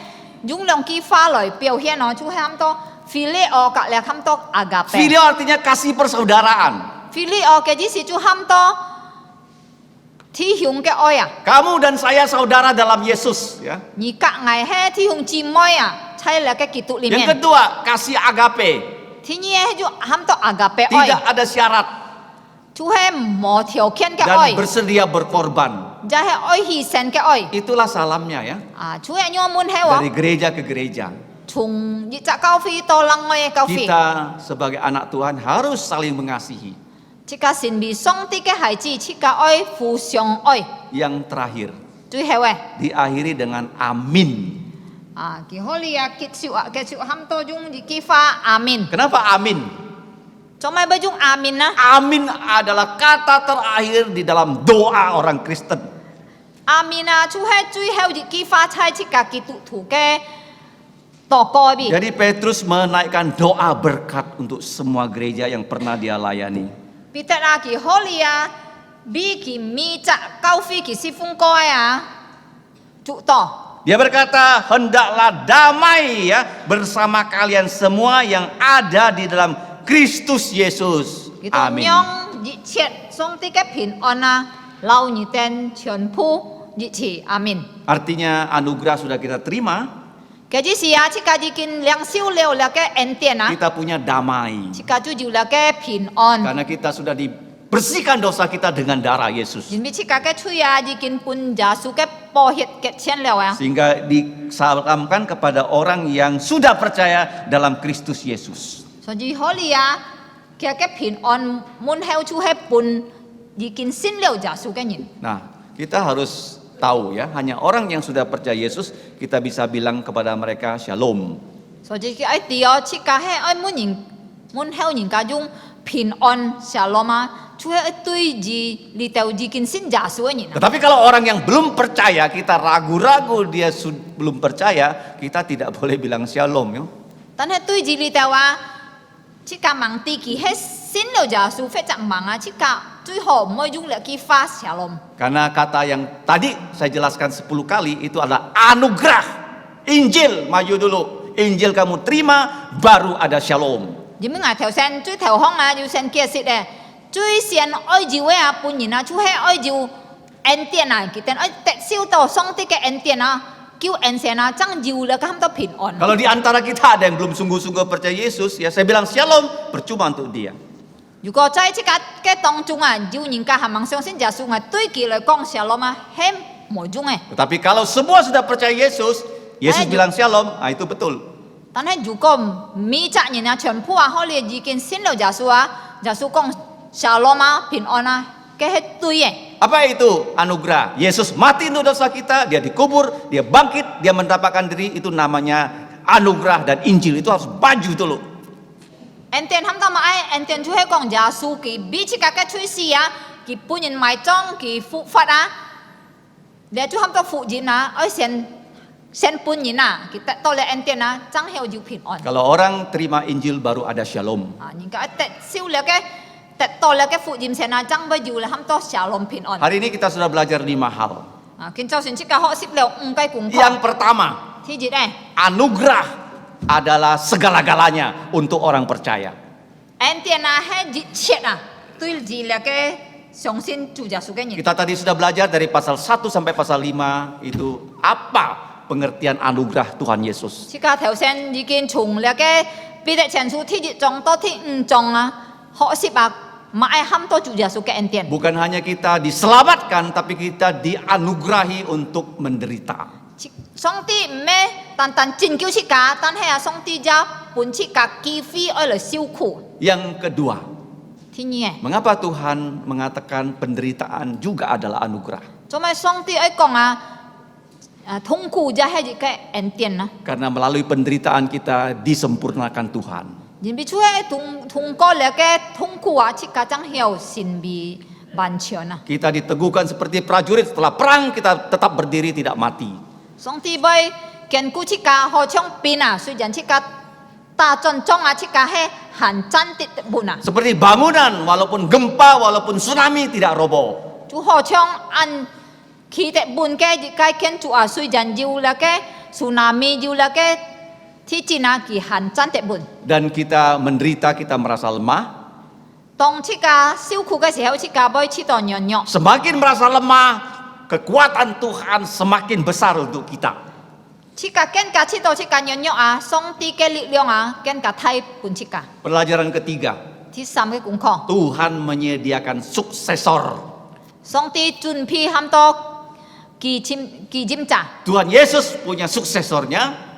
用兩句話來表現咯，就係咁多 phileo 隔離咁多 agape。 Filio artinya kasih persaudaraan. phileo 嘅意思就咁多弟兄嘅愛啊， Kamu dan saya saudara dalam Yesus ya. 而隔離係弟兄姊妹啊，喺你嘅基督裏 Yang 面。 kedua, kasih agape. 第二就咁多 agape 愛， Tidak ada syarat 就係無條件嘅 dan 愛， bersedia berkorban. 就係愛犧牲嘅愛。 Itulah salamnya ya. 啊，就係咁樣滿係話。 Dari gereja ke gereja. 從一隻教會到另外嘅教會， Kita sebagai anak Tuhan harus saling mengasihi. 即個神被上帝嘅孩子，即個愛互相愛， Yang terakhir, 最後嘅 diakhiri dengan amin. 啊，佢可以啊結束咁多種嘅句話，阿明， Kenapa amin? 做咩要用阿明呢？ Amin adalah kata terakhir di dalam doa orang Kristen. 阿明啊，就係最後嘅句話，喺即個基督徒嘅禱告裏。 Jadi Petrus menaikkan doa berkat untuk semua gereja yang pernah dia layani. 彼得啊，佢可以啊，比佢每隻教會佢是奉過啊，祝禱。 Dia berkata, hendaklah damai ya bersama kalian semua yang ada di dalam Kristus Yesus. 佢都 Amin. 讓一切上帝嘅平安啊，留你哋全部一起，阿明。 Artinya anugerah sudah kita terima, 嘅只是啊，即個已經領受了嘅恩典啊， kita punya damai. 即個就有了嘅平安。 Karena kita sudah dibersihkan dosa kita dengan darah Yesus. 因為即個嘅罪啊，已經本耶穌嘅寶血嘅錢了啊， Sehingga disalamkan kepada orang yang sudah percaya dalam Kristus Yesus. 所以可以啊，佢嘅平安滿後就係本已經信了耶穌嘅人。 Nah, kita harus tahu ya, hanya orang yang sudah percaya Yesus kita bisa bilang kepada mereka shalom. 所以佢愛啲哦，即個係愛滿後人家用平安下落嘛，就係對住你哋已經信耶穌嘅人啊。 Tetapi kalau orang yang belum percaya, kita ragu-ragu dia belum percaya, kita tidak boleh bilang shalom ya. 但係對住你哋話，即個盲地佢係信了耶穌非常盲啊，即個最好唔可以用嚟去發下落。 Karena kata yang tadi saya jelaskan 10 kali itu adalah anugerah. Injil, maju dulu. Injil kamu terima, baru ada shalom. 因為我頭先最頭行啊，要先解釋咧，最先愛住嘅啊，本人啊，就係愛住恩典啊，佢哋愛得受到上帝嘅恩典啊，叫恩先啊，爭住了咁多平安。 Kalau di antara kita ada yang belum sungguh-sungguh percaya Yesus, ya saya bilang shalom, percuma untuk dia. 如果在即個嘅當中啊，有人家係唔相信耶穌啊，對佢嚟講下落嘛，係冇用嘅。 Tetapi kalau semua sudah percaya Yesus, Yesus bilang shalom, itu betul. 但係如果每隻人啊，全部啊，可能已經信了耶穌啊，耶穌講下落嘛，平安啊，嘅係對嘅。 Apa itu anugerah? Yesus mati untuk dosa kita, dia dikubur, dia bangkit, dia mendapatkan diri, itu namanya anugerah dan Injil. Itu harus baju dulu. 恩典冚到嘛愛，恩典就係講耶穌佢比即個嘅趨勢啊，佢本人埋葬佢復活啊，你就冚到復現啊，愛先本人啊，佢得到了恩典啊，真係有平安。 Kalau orang terima Injil baru ada shalom. 啊，人家得少了嘅，得到了嘅復現先啊，真不要了冚到下龍平安。 Hari ini kita sudah belajar 5 hal. 啊，見就算即個學識了5個功課， Yang pertama, 第一咧， anugerah adalah segala-galanya untuk orang percaya. 恩典啊係一切啊，對住了嘅相信主耶穌嘅人。 Kita tadi sudah belajar dari pasal 1 sampai pasal 5 itu apa pengertian anugerah Tuhan Yesus. 即個頭先已經從了嘅彼得前書第1章到第5章啊，學習啊，唔係冚到主耶穌嘅恩典。 Bukan hanya kita diselamatkan, tapi kita dianugerahi untuk menderita. 上帝唔係單單拯救即個，但係啊，上帝就本即個機會愛嚟受苦。 Yang kedua, 第二， mengapa Tuhan mengatakan penderitaan juga adalah anugerah? 做咩上帝愛講啊？痛苦就係一個恩典啊！ Karena melalui penderitaan kita disempurnakan Tuhan. 因為出係通過了嘅痛苦啊，即個將有神秘 banchiona. Kita diteguhkan seperti prajurit, setelah perang kita tetap berdiri tidak mati. Song ti boy kian ku chika ho chong pina sui jan chika ta chon chong a chika he han chan tit buna. Seperti bangunan, walaupun gempa, walaupun tsunami tidak roboh. Chu ho chong an khi te bun ke ji kai kian chu a sui jan jiu la ke tsunami jiu la ke ti china ki han chan te bun. Dan kita menderita, kita merasa lemah. Tong chika siu ku ke si heu chika boy chi to nyon nyo. Semakin merasa lemah, kekuatan Tuhan semakin besar untuk kita. Chika ken ka chi to chika nyon nyo a song ti ke li leong a ken ka thai pun chika. Pelajaran ketiga, Ti sam ke kung kho. Tuhan menyediakan suksesor. Song ti chun pi ham to ki jim cha. Tuhan Yesus punya suksesornya,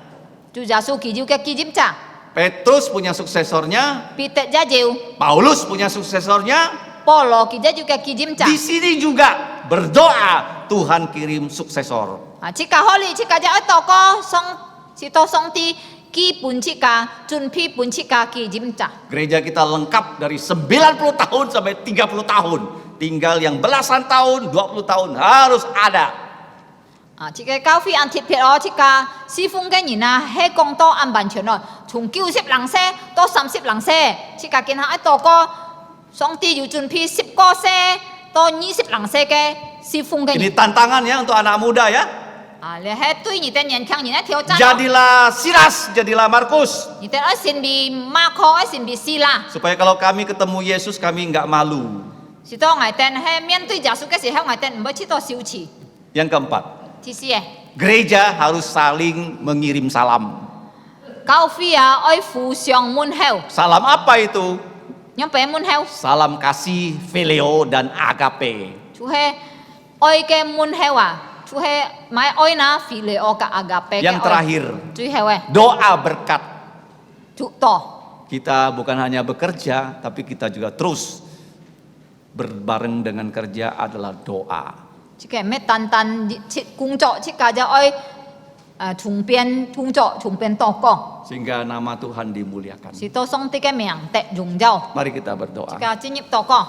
Chu ja su ki jiu ke ki jim cha. Petrus punya suksesornya, Pi te ja jiu. Paulus punya suksesornya. Polo ki ja jiu ke ki jim cha. Di sini juga berdoa Tuhan kirim suksesor. Chika holi chika ja to ko song si to song ti ki pun chika chun pi pun chika ki jim cha. Gereja kita lengkap dari 90 tahun sampai 30 tahun. Tinggal yang belasan tahun, 20 tahun harus ada. Chika cao phi an thit phe o chika si phung ke ni na he kong to an ban chen no chung 90 lang se to 30 lang se chika kin ha to ko song ti yu chun pi 10 ko se to 20 lang se ke si phung ke ni. Ini tantangan ya untuk anak muda ya. Le he tui ni ten yan khang ni na thiao chan. Jadilah Silas, jadilah Markus. Ni ten ai sin bi ma kho ai sin bi sila. Supaya kalau kami ketemu Yesus kami nggak malu. Si to ngai ten he mian tui ja su ke si he ngai ten mo chi to siu chi. Yang keempat, Ti si e. gereja harus saling mengirim salam. Cao phi a oi fu xiong mun heu. Salam apa itu? Nyong pe mun heu. Salam kasih, phileo dan agape. Chu he oi ke mun heu a. Chu he mai oi na phi le o ka agape ke. Yang terakhir, Chu heu e. doa berkat. Chu to. Kita bukan hanya bekerja, tapi kita juga terus berbareng dengan kerja adalah doa. Chi ke me tan tan chi kung cho chi ka ja oi chung pian to ko. Sehingga nama Tuhan dimuliakan. Si to song ti ke miang te jung jiao. Mari kita berdoa. Ka chi nyip to ko.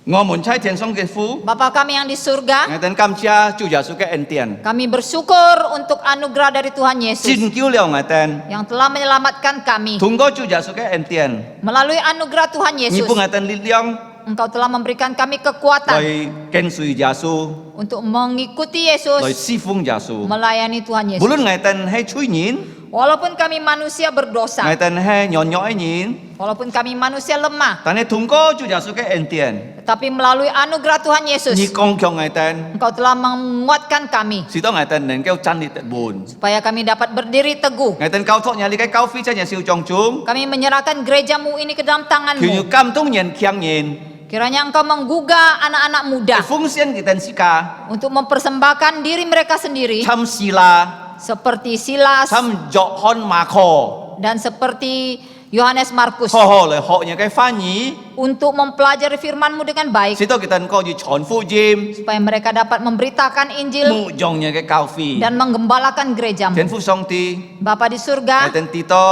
Ngomong cai tian song ke fu, Bapa kami yang di surga, ngeten kam chia chu ja su ke entian. kami bersyukur untuk anugerah dari Tuhan Yesus Jin kiu liao ngeten. yang telah menyelamatkan kami. Tunggu chu ja su ke entian. Melalui anugerah Tuhan Ni Yesus, pu ngeten li liang Engkau telah memberikan kami kekuatan loi ken sui ja su, untuk mengikuti loi Yesus, si fung ja su. melayani Tuhan Yesus. Bulun ngeten he chui nyin, Walaupun kami manusia berdosa, ngeten he nyon nyoi nyin. walaupun kami manusia lemah, Tane tunggu chu ja su ke entian. tetapi melalui anugerah Tuhan Yesus, Ni kong kyong ngeten. Engkau telah menguatkan kami Si to ngeten nen keu chan li tet bun. supaya kami dapat berdiri teguh. Ngeten kau thok nyali kai kau fi cha nya siu chong chung. Kami menyerahkan gerejamu ini ke dalam Kiu tanganmu. nyu kam tung nyen kyang nyin. Kiranya Engkau menggugah anak-anak muda Fungsian kita sika. untuk mempersembahkan diri mereka sendiri Cham sila, seperti Silas cham jok hon mako. dan seperti Yohanes Markus Ho ho le ho nya kai fa nyi. untuk mempelajari firman-Mu dengan baik Sito kita ko ji chon fu jim. supaya mereka dapat memberitakan Injil Mu jong nya kai kau fi. dan menggembalakan gerejamu. Ten fu song ti. Bapa di surga, Ngeten tito.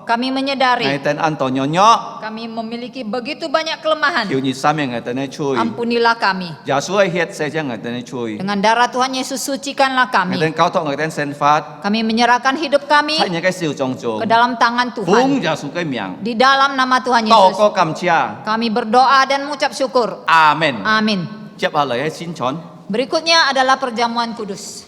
kami menyadari Ngeten Antonio nyok. kami memiliki begitu banyak kelemahan. Kiu nyi sam yang ngeten chui. Ampunilah kami. Jasu hiat saja ngeten chui. Dengan darah Tuhan Yesus sucikanlah kami. Ngeten kau thok ngeten sen fat. Kami menyerahkan hidup kami Cha nya kai siu chong chung. ke dalam tangan Fung Tuhan. jasu kai miang. Di dalam nama Tuhan To Yesus, ko kam chia. kami berdoa dan mengucap syukur. Amen. Amin. Siap halai sin chon. Berikutnya adalah perjamuan kudus.